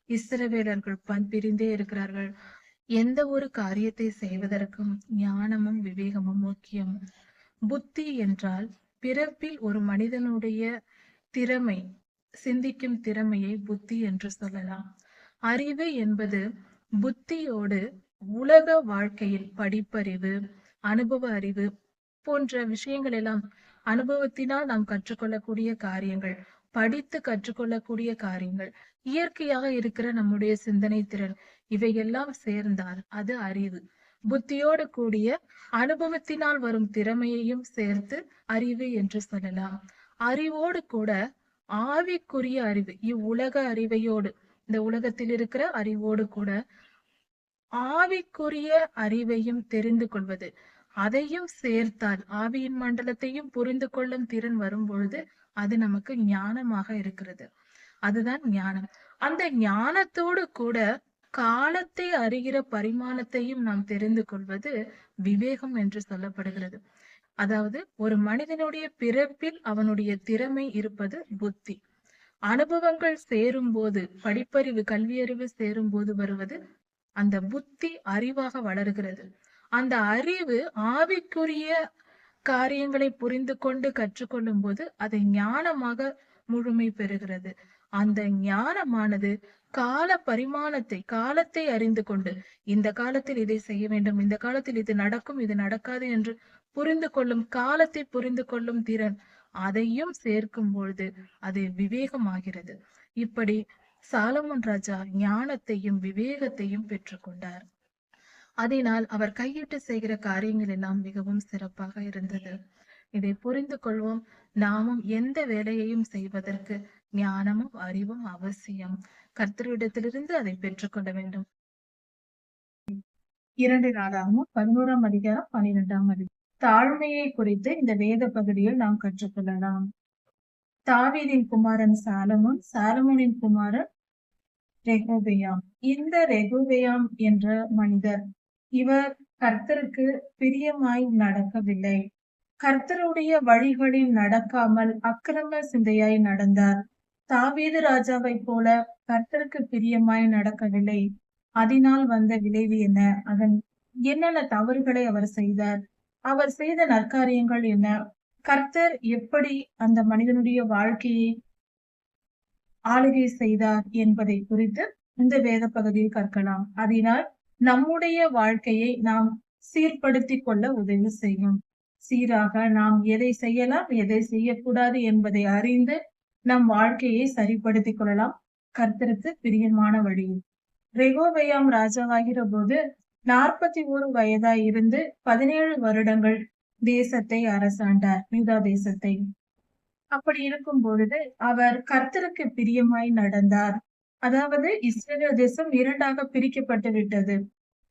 இஸ்ரவேலர்கள் பிரிந்தே இருக்கிறார்கள். எந்த ஒரு காரியத்தை செய்வதற்கும் ஞானமும் விவேகமும் முக்கியம். புத்தி என்றால் பிறப்பில் ஒரு மனிதனுடைய திறமை, சிந்திக்கும் திறமையை புத்தி என்று சொல்லலாம். அறிவு என்பது புத்தியோடு உலக வாழ்க்கையில் படிப்பறிவு, அனுபவ அறிவு போன்ற விஷயங்கள் எல்லாம் அனுபவத்தினால் நாம் கற்றுக்கொள்ளக்கூடிய காரியங்கள், படித்து கற்றுக்கொள்ளக்கூடிய காரியங்கள், இயற்கையாக இருக்கிற நம்முடைய சிந்தனை திறன், இவையெல்லாம் சேர்ந்தால் அது அறிவு. புத்தியோடு கூடிய அனுபவத்தினால் வரும் திறமையையும் சேர்த்து அறிவு என்று சொல்லலாம். அறிவோடு கூட ஆவிக்குரிய அறிவு, இவ்வுலக அறிவையோடு, இந்த உலகத்தில் இருக்கிற அறிவோடு கூட ஆவிக்குரிய அறிவையும் தெரிந்து கொள்வது, அதையும் சேர்த்தால் ஆவியின் மண்டலத்தையும் புரிந்து கொள்ளும் திறன் வரும் பொழுது அது நமக்கு ஞானமாக இருக்கிறது. அதுதான் ஞானம். அந்த ஞானத்தோடு கூட காலத்தை அறிகிற பரிமாணத்தையும் நாம் தெரிந்து கொள்வது விவேகம் என்று சொல்லப்படுகிறது. அதாவது ஒரு மனிதனுடைய பிறப்பில் அவனுடைய திறமை இருப்பது புத்தி. அனுபவங்கள் சேரும் போது, படிப்பறிவு, கல்வியறிவு சேரும் போது வருவது அந்த புத்தி அறிவாக வளர்கிறது. அந்த அறிவு ஆவிக்குரிய காரியங்களை புரிந்து கொண்டு கற்றுக்கொள்ளும் போது அதை ஞானமாக முழுமை பெறுகிறது. அந்த ஞானமானது கால பரிமாணத்தை, காலத்தை அறிந்து கொண்டு இந்த காலத்தில் இதை செய்ய வேண்டும், இந்த காலத்தில் இது நடக்கும், இது நடக்காது என்று புரிந்து கொள்ளும், காலத்தை புரிந்து கொள்ளும் திறன், அதையும் சேர்க்கும் பொழுது அது விவேகமாகிறது. இப்படி சாலமோன் ராஜா ஞானத்தையும் விவேகத்தையும் பெற்றுக்கொண்டார். அதனால் அவர் கையிட்டு செய்கிற காரியங்கள் எல்லாம் மிகவும் சிறப்பாக இருந்தது. இதை புரிந்து கொள்வோம். நாமும் எந்த வேலையையும் செய்வதற்கு ஞானமும் அறிவும் அவசியம். கர்த்தரிடத்திலிருந்து அதை பெற்றுக்கொள்ள வேண்டும். 2 நாளாகமம் 11ஆம் அதிகாரம் 12ஆம் அதிகாரம். தாழ்மையை குறித்து இந்த வேத பகுதியில் நாம் கற்றுக்கொள்ளலாம். தாவீதின் குமாரன் சாலமோன், சாலமோனின் குமாரன் ரெகொபெயாம். இந்த ரெகொபெயாம் என்ற மனிதர், இவர் கர்த்தருக்கு பிரியமாய் நடக்கவில்லை. கர்த்தருடைய வழிகளில் நடக்காமல் அக்கிரம சிந்தையாய் நடந்தார். தாவீது ராஜாவை போல கர்த்தருக்கு பிரியமாய் நடக்கவில்லை. அதனால் வந்த விளைவு என்ன? அதன் என்னென்ன தவறுகளை அவர் செய்தார்? அவர் செய்த நற்காரியங்கள் என்ன? கர்த்தர் எப்படி அந்த மனிதனுடைய வாழ்க்கையை ஆளுகை செய்தார் என்பதை குறித்து இந்த வேத பகுதியில் கற்கலாம். அதனால் நம்முடைய வாழ்க்கையை நாம் சீர்படுத்திக் கொள்ள உதவி செய்யும். சீராக நாம் எதை செய்யலாம், எதை செய்யக்கூடாது என்பதை அறிந்து நம் வாழ்க்கையை சரிப்படுத்திக் கொள்ளலாம் கர்த்தருக்கு பிரியமான வழியில். ரெகொபெயாம் ராஜாவாகிற போது 41 வயதாய் இருந்து 17 வருடங்கள் தேசத்தை அரசாண்டார், யூதா தேசத்தை. அப்படி இருக்கும் பொழுது அவர் கர்த்தருக்கு பிரியமாய் நடந்தார். அதாவது இஸ்ரவேல் தேசம் 2ஆக பிரிக்கப்பட்டு விட்டது.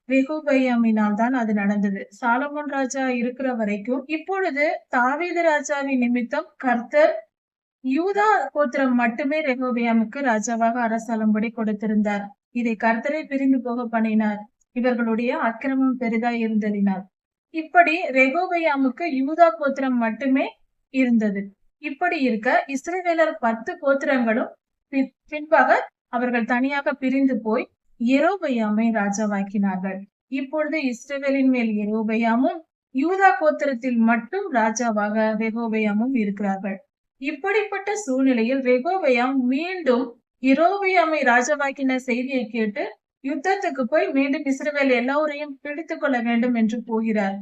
ரெகோபெயாமினால் தான் அது நடந்தது. சாலமோன் ராஜா இருக்கிற வரைக்கும். இப்பொழுது தாவீது ராஜாவின் நிமித்தம் கர்த்தர் யூதா கோத்திரம் மட்டுமே ரெகோபெயாமுக்கு ராஜாவாக அரசாளும்படி கொடுத்திருந்தார். இதை கர்த்தரை பிரிந்து போக பண்ணினார். இவர்களுடைய அக்கிரமம் பெரிதாய் இருந்ததினால். இப்படி ரெகோபெயாமுக்கு யூதா கோத்திரம் மட்டுமே இருந்தது. இப்படி இருக்க இஸ்ரவேலர் 10 கோத்திரங்களும் பின்பாக அவர்கள் தனியாக பிரிந்து போய் யெரொபெயாமை ராஜாவாக்கினார்கள். இப்பொழுது இஸ்ரவேலின் மேல் யெரொபெயாமும் யூதா கோத்திரத்தில் மட்டும் ராஜாவாக ரெகோபெயாமும் இருக்கிறார்கள். இப்படிப்பட்ட சூழ்நிலையில் ரெகோபெயாம் மீண்டும் யெரொபெயாமை ராஜாவாக்கின செய்தியை கேட்டு யுத்தத்துக்கு போய் மீண்டும் இஸ்ரவேல் எல்லோரையும் பிடித்துக் கொள்ள வேண்டும் என்று போகிறார்.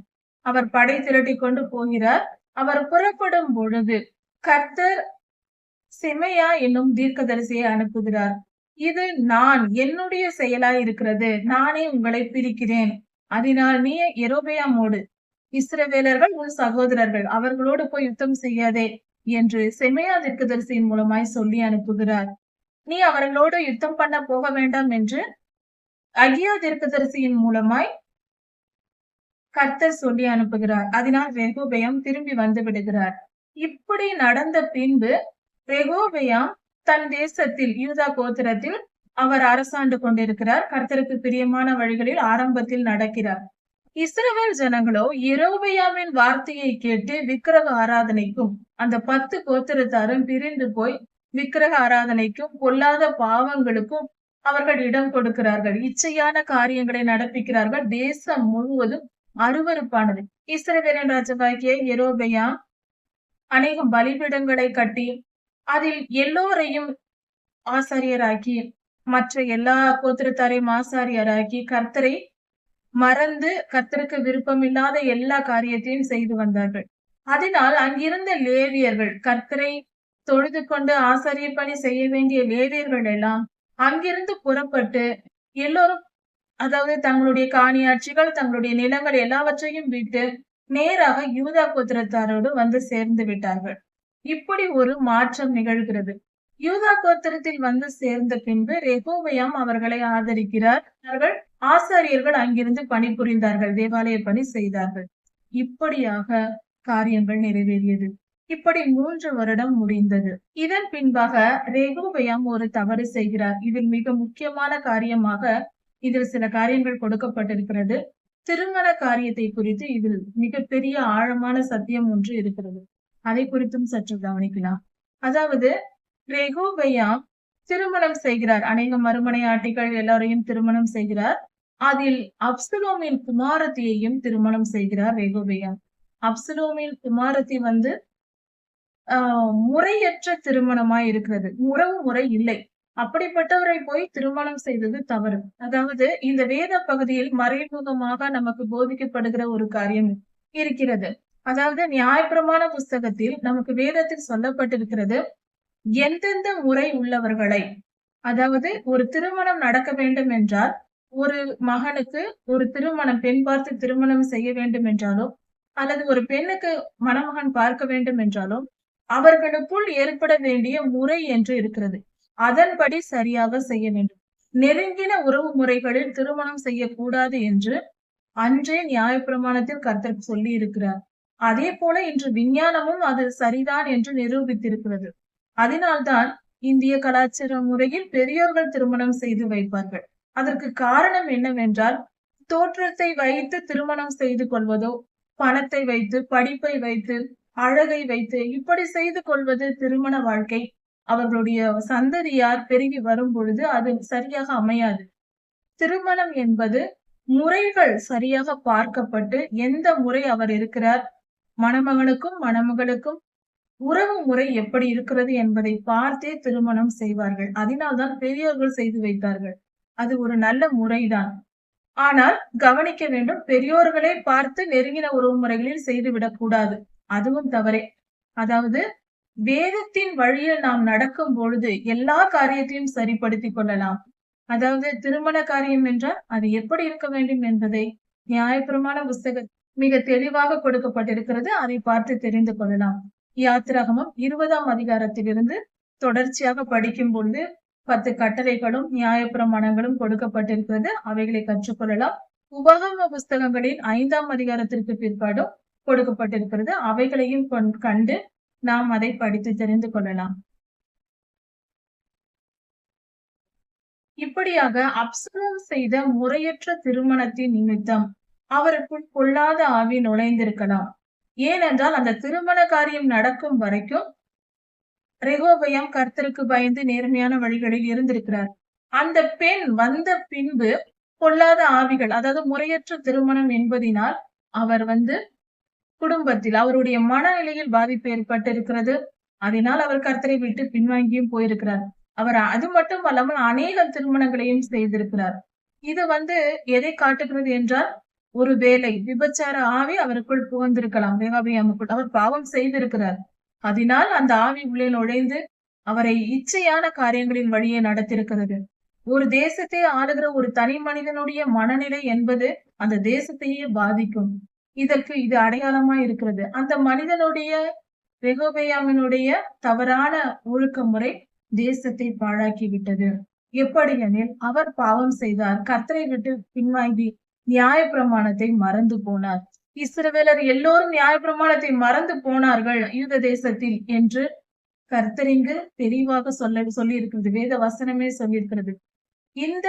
அவர் படை திரட்டி கொண்டு போகிறார். அவர் புறப்படும் பொழுது கர்த்தர் செமையா என்னும் தீர்க்கதரிசியை அனுப்புகிறார். இது நான் என்னுடைய செயலாய் இருக்கிறது. நானே உங்களை பிரிக்கிறேன். அதனால் நீ யெரொபெயாமோடு இஸ்ரவேலர்கள் உன் சகோதரர்கள் அவர்களோடு போய் யுத்தம் செய்யாதே என்று செமையா தீர்க்கதரிசியின் மூலமாய் சொல்லி அனுப்புகிறார். நீ அவர்களோடு யுத்தம் பண்ண போக வேண்டாம் என்று அகியா தீர்க்கதரிசியின் மூலமாய் கர்த்தர் சொல்லி அனுப்புகிறார். அதனால் ரெகோபெயாம் திரும்பி வந்து விடுகிறார். இப்படி நடந்த பின்பு ரெகோபெயாம் தன் தேசத்தில் யூதா கோத்திரத்தில் அவர் அரசாண்டு கொண்டிருக்கிறார். கர்த்தருக்கு பிரியமான வழிகளில் ஆரம்பத்தில் நடக்கிறார். இஸ்ரவேல் ஜனங்களோ யெரொபெயாமின் வார்த்தையை கேட்டு விக்கிரக ஆராதனைக்கும் அந்த 10 கோத்திரத்தாரும் பிரிந்து போய் விக்கிரக ஆராதனைக்கும் பொல்லாத பாவங்களுக்கும் அவர்கள் இடம் கொடுக்கிறார்கள். இச்சையான காரியங்களை நடப்பிக்கிறார்கள். தேசம் முழுவதும் அருவருப்பானது. இஸ்ரவேலின் ராஜாவாகிய யெரொபெயாம் அநேகம் பலிபீடங்களை கட்டி அதில் எல்லோரையும் ஆசாரியராக்கி மற்ற எல்லா கோத்திரத்தாரையும் ஆசாரியராக்கி கர்த்தரை மறந்து கர்த்தருக்கு விருப்பமில்லாத எல்லா காரியத்தையும் செய்து வந்தார்கள். அதனால் அங்கிருந்த லேவியர்கள் கர்த்தரை தொழுது கொண்டு ஆசாரிய பணி செய்ய வேண்டிய லேவியர்கள் எல்லாம் அங்கிருந்து புறப்பட்டு எல்லோரும் அதாவது தங்களுடைய காணியாட்சிகள் தங்களுடைய நிலங்கள் எல்லாவற்றையும் விட்டு நேராக யூதா கோத்திரத்தாரோடு வந்து சேர்ந்து விட்டார்கள். இப்படி ஒரு மாற்றம் நிகழ்கிறது. யூதா கோத்திரத்தில் வந்து சேர்ந்த பின்பு ரெகோபெயாம் அவர்களை ஆதரிக்கிறார். அவர்கள் ஆசாரியர்கள் அங்கிருந்து பணிபுரிந்தார்கள். தேவாலய பணி செய்தார்கள். இப்படியாக காரியங்கள் நிறைவேறியது. இப்படி 3 வருடம் முடிந்தது. இதன் பின்பாக ரெகோபெயாம் ஒரு தவறு செய்கிறார். இதில் மிக முக்கியமான காரியமாக இதில் சில காரியங்கள் கொடுக்கப்பட்டிருக்கிறது. திருமண காரியத்தை குறித்து இதில் மிகப்பெரிய ஆழமான சத்தியம் ஒன்று இருக்கிறது. அதை குறித்தும் சற்று கவனிக்கலாம். அதாவது ரெகோபெயாம் திருமணம் செய்கிறார். அநேக மறுமனையாட்டிகள் எல்லாரையும் திருமணம் செய்கிறார். அதில் அப்சலோமின் குமாரத்தியையும் திருமணம் செய்கிறார் ரெகோபெயாம். அப்சலோமின் குமாரத்தி வந்து முறையற்ற திருமணமாய் இருக்கிறது. உறவு முறை இல்லை. அப்படிப்பட்டவரை போய் திருமணம் செய்தது தவறு. அதாவது இந்த வேத பகுதியில் மறைமுகமாக நமக்கு போதிக்கப்படுகிற ஒரு காரியம் இருக்கிறது. அதாவது நியாயப்பிரமாண புஸ்தகத்தில் நமக்கு வேதத்தில் சொல்லப்பட்டிருக்கிறது எந்தெந்த முறை உள்ளவர்களை, அதாவது ஒரு திருமணம் நடக்க வேண்டும் என்றால் ஒரு மகனுக்கு ஒரு திருமணம் பெண் பார்த்து திருமணம் செய்ய வேண்டும் என்றாலும் அல்லது ஒரு பெண்ணுக்கு மணமகன் பார்க்க வேண்டும் என்றாலும் அவர்களுக்குள் ஏற்பட வேண்டிய முறை என்று இருக்கிறது. அதன்படி சரியாக செய்ய வேண்டும். நெருங்கின உறவு முறைகளில் திருமணம் செய்யக்கூடாது என்று அன்றே நியாயப்பிரமாணத்தில் கர்த்தர் சொல்லி இருக்கிறார். அதே போல இன்று விஞ்ஞானமும் அது சரிதான் என்று நிரூபித்திருக்கிறது. அதனால்தான் இந்திய கலாச்சார முறையில் பெரியோர்கள் திருமணம் செய்து வைப்பார்கள். அதற்கு காரணம் என்னவென்றால் தோற்றத்தை வைத்து திருமணம் செய்து கொள்வதோ, பணத்தை வைத்து, படிப்பை வைத்து, அழகை வைத்து இப்படி செய்து கொள்வது திருமண வாழ்க்கை அவர்களுடைய சந்ததியார் பெருகி வரும் பொழுது அது சரியாக அமையாது. திருமணம் என்பது முறைகள் சரியாக பார்க்கப்பட்டு எந்த முறை அவர் இருக்கிறார், மணமகனுக்கும் மணமகளுக்கும் உறவு முறை எப்படி இருக்கிறது என்பதை பார்த்தே திருமணம் செய்வார்கள். அதனால்தான் பெரியோர்கள் செய்து வைத்தார்கள். அது ஒரு நல்ல முறைதான். ஆனால் கவனிக்க வேண்டும், பெரியோர்களே பார்த்து நெருங்கின உறவு முறைகளில் செய்துவிடக் கூடாது. அதுவும் தவறே. அதாவது வேதத்தின் வழியில் நாம் நடக்கும் பொழுது எல்லா காரியத்தையும் சரிப்படுத்திக் கொள்ளலாம். அதாவது திருமண காரியம் என்றால் அது எப்படி இருக்க வேண்டும் என்பதை நியாயப்பிரமாண புஸ்தகம் மிக தெளிவாக கொடுக்கப்பட்டிருக்கிறது. அதை பார்த்து தெரிந்து கொள்ளலாம். யாத்திராகமம் 20ஆம் அதிகாரத்திலிருந்து தொடர்ச்சியாக படிக்கும் பொழுது 10 கட்டளைகளும் நியாயப்பிரமாணங்களும் கொடுக்கப்பட்டிருக்கிறது. அவைகளை கற்றுக்கொள்ளலாம். உபகம புஸ்தகங்களில் 5ஆம் அதிகாரத்திற்கு பிற்பாடும் கொடுக்கப்பட்டிருக்கிறது. அவைகளையும் கண்டு நாம் அதை படித்து தெரிந்து கொள்ளலாம். இப்படியாக அப்சலோம் செய்த முறையற்ற திருமணத்தின் நிமித்தம் அவருக்குள் பொல்லாத ஆவி நுழைந்திருக்கலாம். ஏனென்றால் அந்த திருமண காரியம் நடக்கும் வரைக்கும் ரெகோபெயாம் கர்த்தருக்கு பயந்து நேர்மையான வழிகளில் இருந்திருக்கிறார். அந்த பெண் வந்த பின்பு பொல்லாத ஆவிகள், அதாவது முறையற்ற திருமணம் என்பதினால் அவர் குடும்பத்தில் அவருடைய மனநிலையில் பாதிப்பு ஏற்பட்டிருக்கிறது. அதனால் அவர் கர்த்தரை விட்டு பின்வாங்கியும் போயிருக்கிறார். அவர் அது மட்டும் அல்லாமல் அநேக திருமணங்களையும் செய்திருக்கிறார். இது எதை காட்டுகிறது என்றால், ஒரு வேளை விபச்சார ஆவி அவருக்குள் புகுந்திருக்கலாம். ரெகோபெயாமுக்குள் அவர் பாவம் செய்திருக்கிறார். அதனால் அந்த ஆவி உள்ளே நுழைந்து அவரை இச்சையான காரியங்களின் வழியே நடத்திருக்கிறது. ஒரு தேசத்தை ஆளுகிற ஒரு தனி மனிதனுடைய மனநிலை என்பது அந்த தேசத்தையே பாதிக்கும். இதற்கு இது அடையாளமா இருக்கிறது. அந்த மனிதனுடைய ரெகோபெயாமினுடைய தவறான ஒழுக்க முறை தேசத்தை பாழாக்கி விட்டது. எப்படியெனில் அவர் பாவம் செய்தார். கர்த்தரை விட்டு பின்வாங்கி நியாயப்பிரமாணத்தை மறந்து போனார். இஸ்ரவேலர் எல்லோரும் நியாயப்பிரமாணத்தை மறந்து போனார்கள் யூத தேசத்தில் என்று கர்த்தர் இங்கு தெளிவாக சொல்லி இருக்கிறது. வேத வசனமே சொல்லியிருக்கிறது. இந்த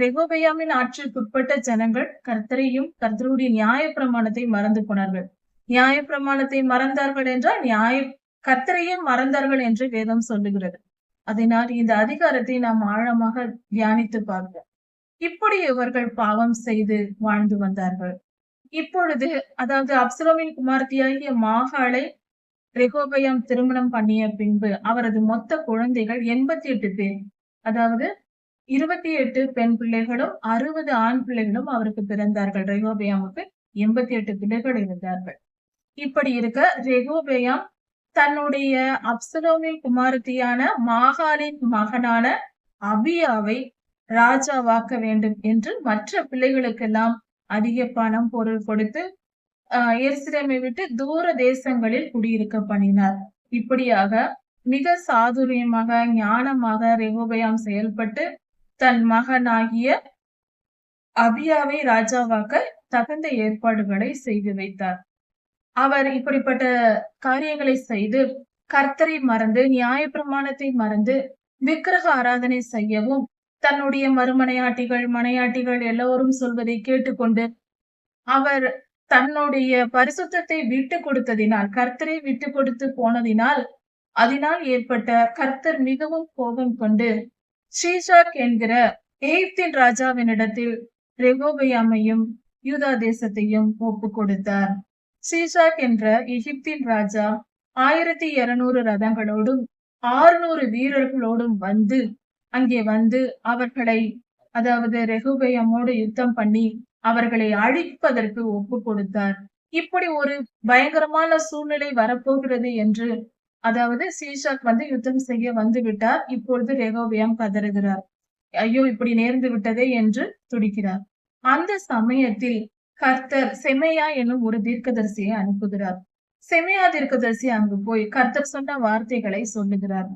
ரெகோபெயாமின் ஆட்சிக்குட்பட்ட ஜனங்கள் கர்த்தரையும் கர்த்தருடைய நியாயப்பிரமாணத்தை மறந்து போனார்கள். நியாயப்பிரமாணத்தை மறந்தார்கள் என்றால் கர்த்தரையும் மறந்தார்கள் என்று வேதம் சொல்லுகிறது. அதனால் இந்த அதிகாரத்தை நாம் ஆழமாக தியானித்து பார்ப்போம். இப்படி இவர்கள் பாவம் செய்து வாழ்ந்து வந்தார்கள். இப்பொழுது அதாவது அப்சலோமின் குமாரத்தியாகிய மாகாளை ரெகோபெயாம் திருமணம் பண்ணிய பின்பு அவரது மொத்த குழந்தைகள் 88 பேர், அதாவது 28 பெண் பிள்ளைகளும் 60 ஆண் பிள்ளைகளும் அவருக்கு பிறந்தார்கள். ரெகோபெயாமுக்கு 88 பிள்ளைகள் இருந்தார்கள். இப்படி இருக்க ரெகோபெயாம் தன்னுடைய அப்சலோமின் குமாரத்தியான மாகாளின் மகனான அபியாவை ராஜாவாக்க வேண்டும் என்று மற்ற பிள்ளைகளுக்கெல்லாம் அதிக பணம் பொருள் கொடுத்து எருசலேமை விட்டு தூர தேசங்களில் குடியிருக்க பண்ணினார். இப்படியாக மிக சாதுரியமாக ஞானமாக ரெகோபெயாம் செயல்பட்டு தன் மகனாகிய அபியாவை ராஜாவாக்க தகுந்த ஏற்பாடுகளை செய்து வைத்தார். அவர் இப்படிப்பட்ட காரியங்களை செய்து கர்த்தரை மறந்து நியாயப்பிரமாணத்தை மறந்து விக்கிரக ஆராதனை செய்யவும் தன்னுடைய மனையாட்டிகள் எல்லோரும் சொல்வதை கேட்டுக்கொண்டு அவர் தன்னுடைய பரிசுத்தத்தை விட்டு கொடுத்ததினால், கர்த்தரை விட்டு கொடுத்து போனதினால், அதனால் ஏற்பட்ட கர்த்தர் மிகவும் கோபம் கொண்டு ஷீஷாக் என்கிற எகிப்தின் ராஜாவினிடத்தில் ரெகோபெயாமையும் யூதா தேசத்தையும் ஒப்பு கொடுத்தார். ஷீஷாக் என்ற எகிப்தின் ராஜா 1200 ரதங்களோடும் 600 வீரர்களோடும் அங்கே அவர்களை, அதாவது ரெகோபெயாமோடு யுத்தம் பண்ணி அவர்களை அழிப்பதற்கு ஒப்பு கொடுத்தார். இப்படி ஒரு பயங்கரமான சூழ்நிலை வரப்போகிறது என்று, அதாவது ஷீஷாக் யுத்தம் செய்ய வந்து விட்டார். இப்பொழுது ரெகோபெயாம் கதறுகிறார். ஐயோ, இப்படி நேர்ந்து விட்டதே என்று துடிக்கிறார். அந்த சமயத்தில் கர்த்தர் செமையா என்னும் ஒரு தீர்க்கதரிசியை அனுப்புகிறார். செமையா தீர்க்கதரிசி அங்கு போய் கர்த்தர் சொன்ன வார்த்தைகளை சொல்லுகிறார்.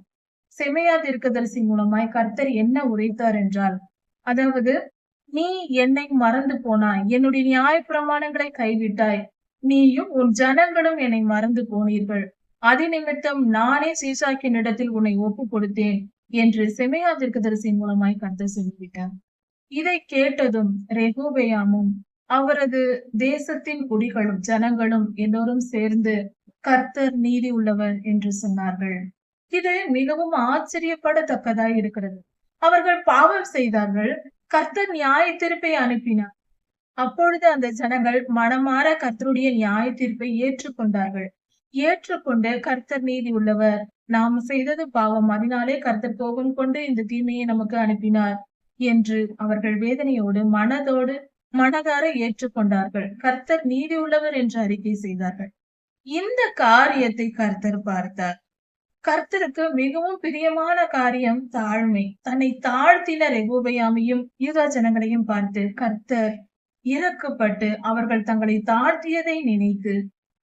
செமையா தீர்க்கதரிசி மூலமாய் கர்த்தர் என்ன உரைத்தார் என்றால், அதாவது நீ என்னை மறந்து போனாய், என்னுடைய நியாயப்பிரமாணங்களை கைவிட்டாய், நீயும் உன் ஜனங்களும் என்னை மறந்து போனீர்கள், அது நிமித்தம் நானே சீஷாக்கின் இடத்தில் உன்னை ஒப்பு கொடுத்தேன் என்று செமையா தீர்க்கதரிசியின் மூலமாய் கர்த்தர் சொல்லிவிட்டார். இதை கேட்டதும் ரெகோபெயாமும் அவரது தேசத்தின் குடிகளும் ஜனங்களும் எல்லோரும் சேர்ந்து கர்த்தர் நீதி உள்ளவர் என்று சொன்னார்கள். இது மிகவும் ஆச்சரியப்படத்தக்கதாய் இருக்கிறது. அவர்கள் பாவம் செய்தார்கள், கர்த்தர் நியாய தீர்ப்பை அனுப்பினார். அப்பொழுது அந்த ஜனங்கள் மனமாற கர்த்தருடைய நியாய தீர்ப்பை ஏற்றுக்கொண்டார்கள். ஏற்றுக்கொண்டு கர்த்தர் நீதி உள்ளவர், நாம் செய்தது பாவம், அதனாலே கர்த்தர் கோபம் கொண்டு இந்த தீமையை நமக்கு அனுப்பினார் என்று அவர்கள் வேதனையோடு மனதார ஏற்றுக்கொண்டார்கள். கர்த்தர் நீதி உள்ளவர் என்று அறிக்கை செய்தார்கள். இந்த காரியத்தை கர்த்தர் பார்த்தார். கர்த்தருக்கு மிகவும் பிரியமான காரியம் தாழ்மை. தன்னை தாழ்த்தின ரெகோபெயாமையும் யூதா ஜனங்களையும் பார்த்து கர்த்தர் இரக்கப்பட்டு அவர்கள் தங்களை தாழ்த்தியதை நினைத்து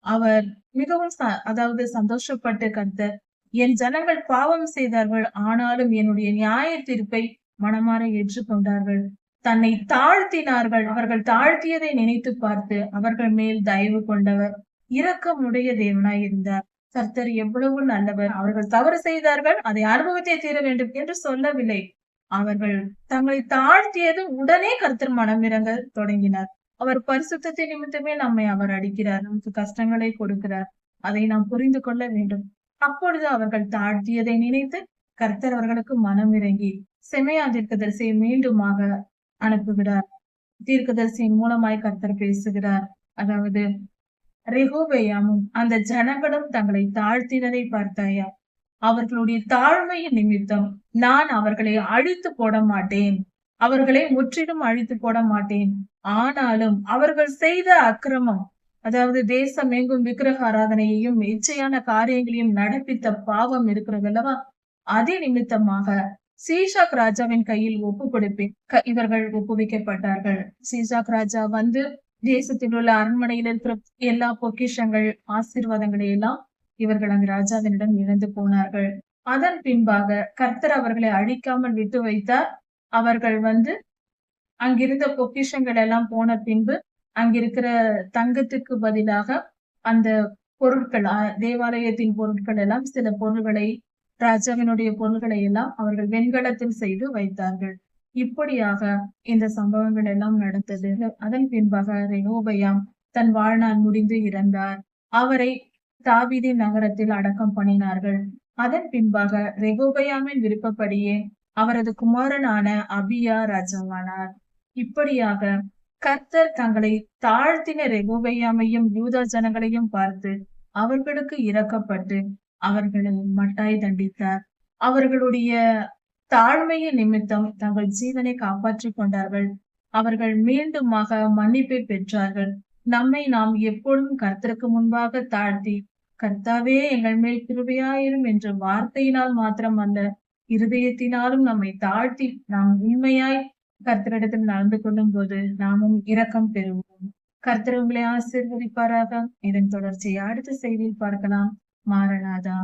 அவர் மிகவும் அதாவது சந்தோஷப்பட்டு, கர்த்தர் என் ஜனங்கள் பாவம் செய்தார்கள், ஆனாலும் என்னுடைய நியாய தீர்ப்பை மனமாற ஏற்றுக்கொண்டார்கள், தன்னை தாழ்த்தினார்கள். அவர்கள் தாழ்த்தியதை நினைத்து பார்த்து அவர்கள் மேல் தயவு கொண்டவர், இரக்கமுடைய தேவனாய் இருந்தார். கர்த்தர் எவ்வளவு நல்லவர். அவர்கள் தவறு செய்தார்கள், அதை அனுபவித்தே தீர வேண்டும் என்று சொல்லவில்லை. அவர்கள் தங்களை தாழ்த்தியது உடனே கர்த்தர் மனமிரங்க தொடங்கினார். அவர் பரிசுத்தத்தின் நிமித்தமே நம்மை அவர் அடிக்கிறார், நமக்கு கஷ்டங்களை கொடுக்கிறார். அதை நாம் புரிந்து கொள்ள வேண்டும். அப்பொழுது அவர்கள் தாழ்த்தியதை நினைத்து கர்த்தர் அவர்களுக்கு மனம் இறங்கி செமையா தீர்க்கதரிசியை மீண்டுமாக அனுப்புகிறார். தீர்க்கதரிசியின் மூலமாய் கர்த்தர் பேசுகிறார். அதாவது, ரெகொபெயாமும் அந்த ஜனங்களும் தங்களை தாழ்த்தினதை பார்த்தாயா? அவர்களுடைய தாழ்மையின் நிமித்தம் நான் அவர்களை அழித்து போட மாட்டேன், அவர்களை முற்றிலும் அழித்து போட மாட்டேன். ஆனாலும் அவர்கள் செய்த அக்கிரமம், அதாவது தேசம் எங்கும் விக்கிரக ஆராதனையையும் இச்சையான காரியங்களையும் நடப்பித்த பாவம் இருக்கிறது அல்லவா, அதே நிமித்தமாக சீஷாக் ராஜாவின் கையில் ஒப்பு கொடுப்பேன். இவர்கள் ஒப்புவிக்கப்பட்டார்கள். சீஷாக் ராஜா வந்து தேசத்தில் உள்ள அரண்மனையில் இருக்கிற எல்லா பொக்கிஷங்கள், ஆசீர்வாதங்களை எல்லாம் இவர்கள் அந்த ராஜாவினிடம் இழந்து போனார்கள். அதன் பின்பாக கர்த்தர் அவர்களை அழிக்காமல் விட்டு வைத்தார். அவர்கள் வந்து அங்கிருந்த பொக்கிஷங்கள் எல்லாம் போன பின்பு அங்கிருக்கிற தங்கத்துக்கு பதிலாக அந்த பொருட்கள், தேவாலயத்தின் பொருட்கள் எல்லாம், சில பொருள்களை, ராஜாவினுடைய பொருள்களை எல்லாம் அவர்கள் வெண்கலத்தில் செய்து வைத்தார்கள். இப்படியாக இந்த சம்பவங்கள் எல்லாம் நடந்தது. அதன் பின்பாக ரெகொபெயாம் தன் வாழ்நாள் முடிந்து இறந்தார். அவரை தாவீதின் நகரத்தில் அடக்கம் பண்ணினார்கள். அதன் பின்பாக ரெகொபெயாமின் விருப்பப்படியே அவரது குமாரனான அபியா ராஜாவானார். இப்படியாக கர்த்தர் தங்களை தாழ்த்தின ரெகொபெயாமையும் யூதா ஜனங்களையும் பார்த்து அவர்களுக்கு இரக்கப்பட்டு அவர்களை மட்டாய் தண்டித்தார். அவர்களுடைய தாழ்மையின் நிமித்தம் தங்கள் ஜீவனை காப்பாற்றிக் கொண்டார்கள். அவர்கள் மீண்டுமாக மன்னிப்பை பெற்றார்கள். நம்மை நாம் எப்பொழுதும் கர்த்தருக்கு முன்பாக தாழ்த்தி, கர்த்தாவே எங்கள் மேல் கிருபையாயிரும் என்ற வார்த்தையினால் மாத்திரம் அல்ல, இருதயத்தினாலும் நம்மை தாழ்த்தி நாம் உண்மையாய் கர்த்தரிடத்தில் நடந்து கொள்ளும் போது நாமும் இரக்கம் பெறுவோம். கர்த்தர் உங்களை ஆசீர்வதிப்பாராக. இதன் தொடர்ச்சியை அடுத்த செய்தியில் பார்க்கலாம். மாரநாதா.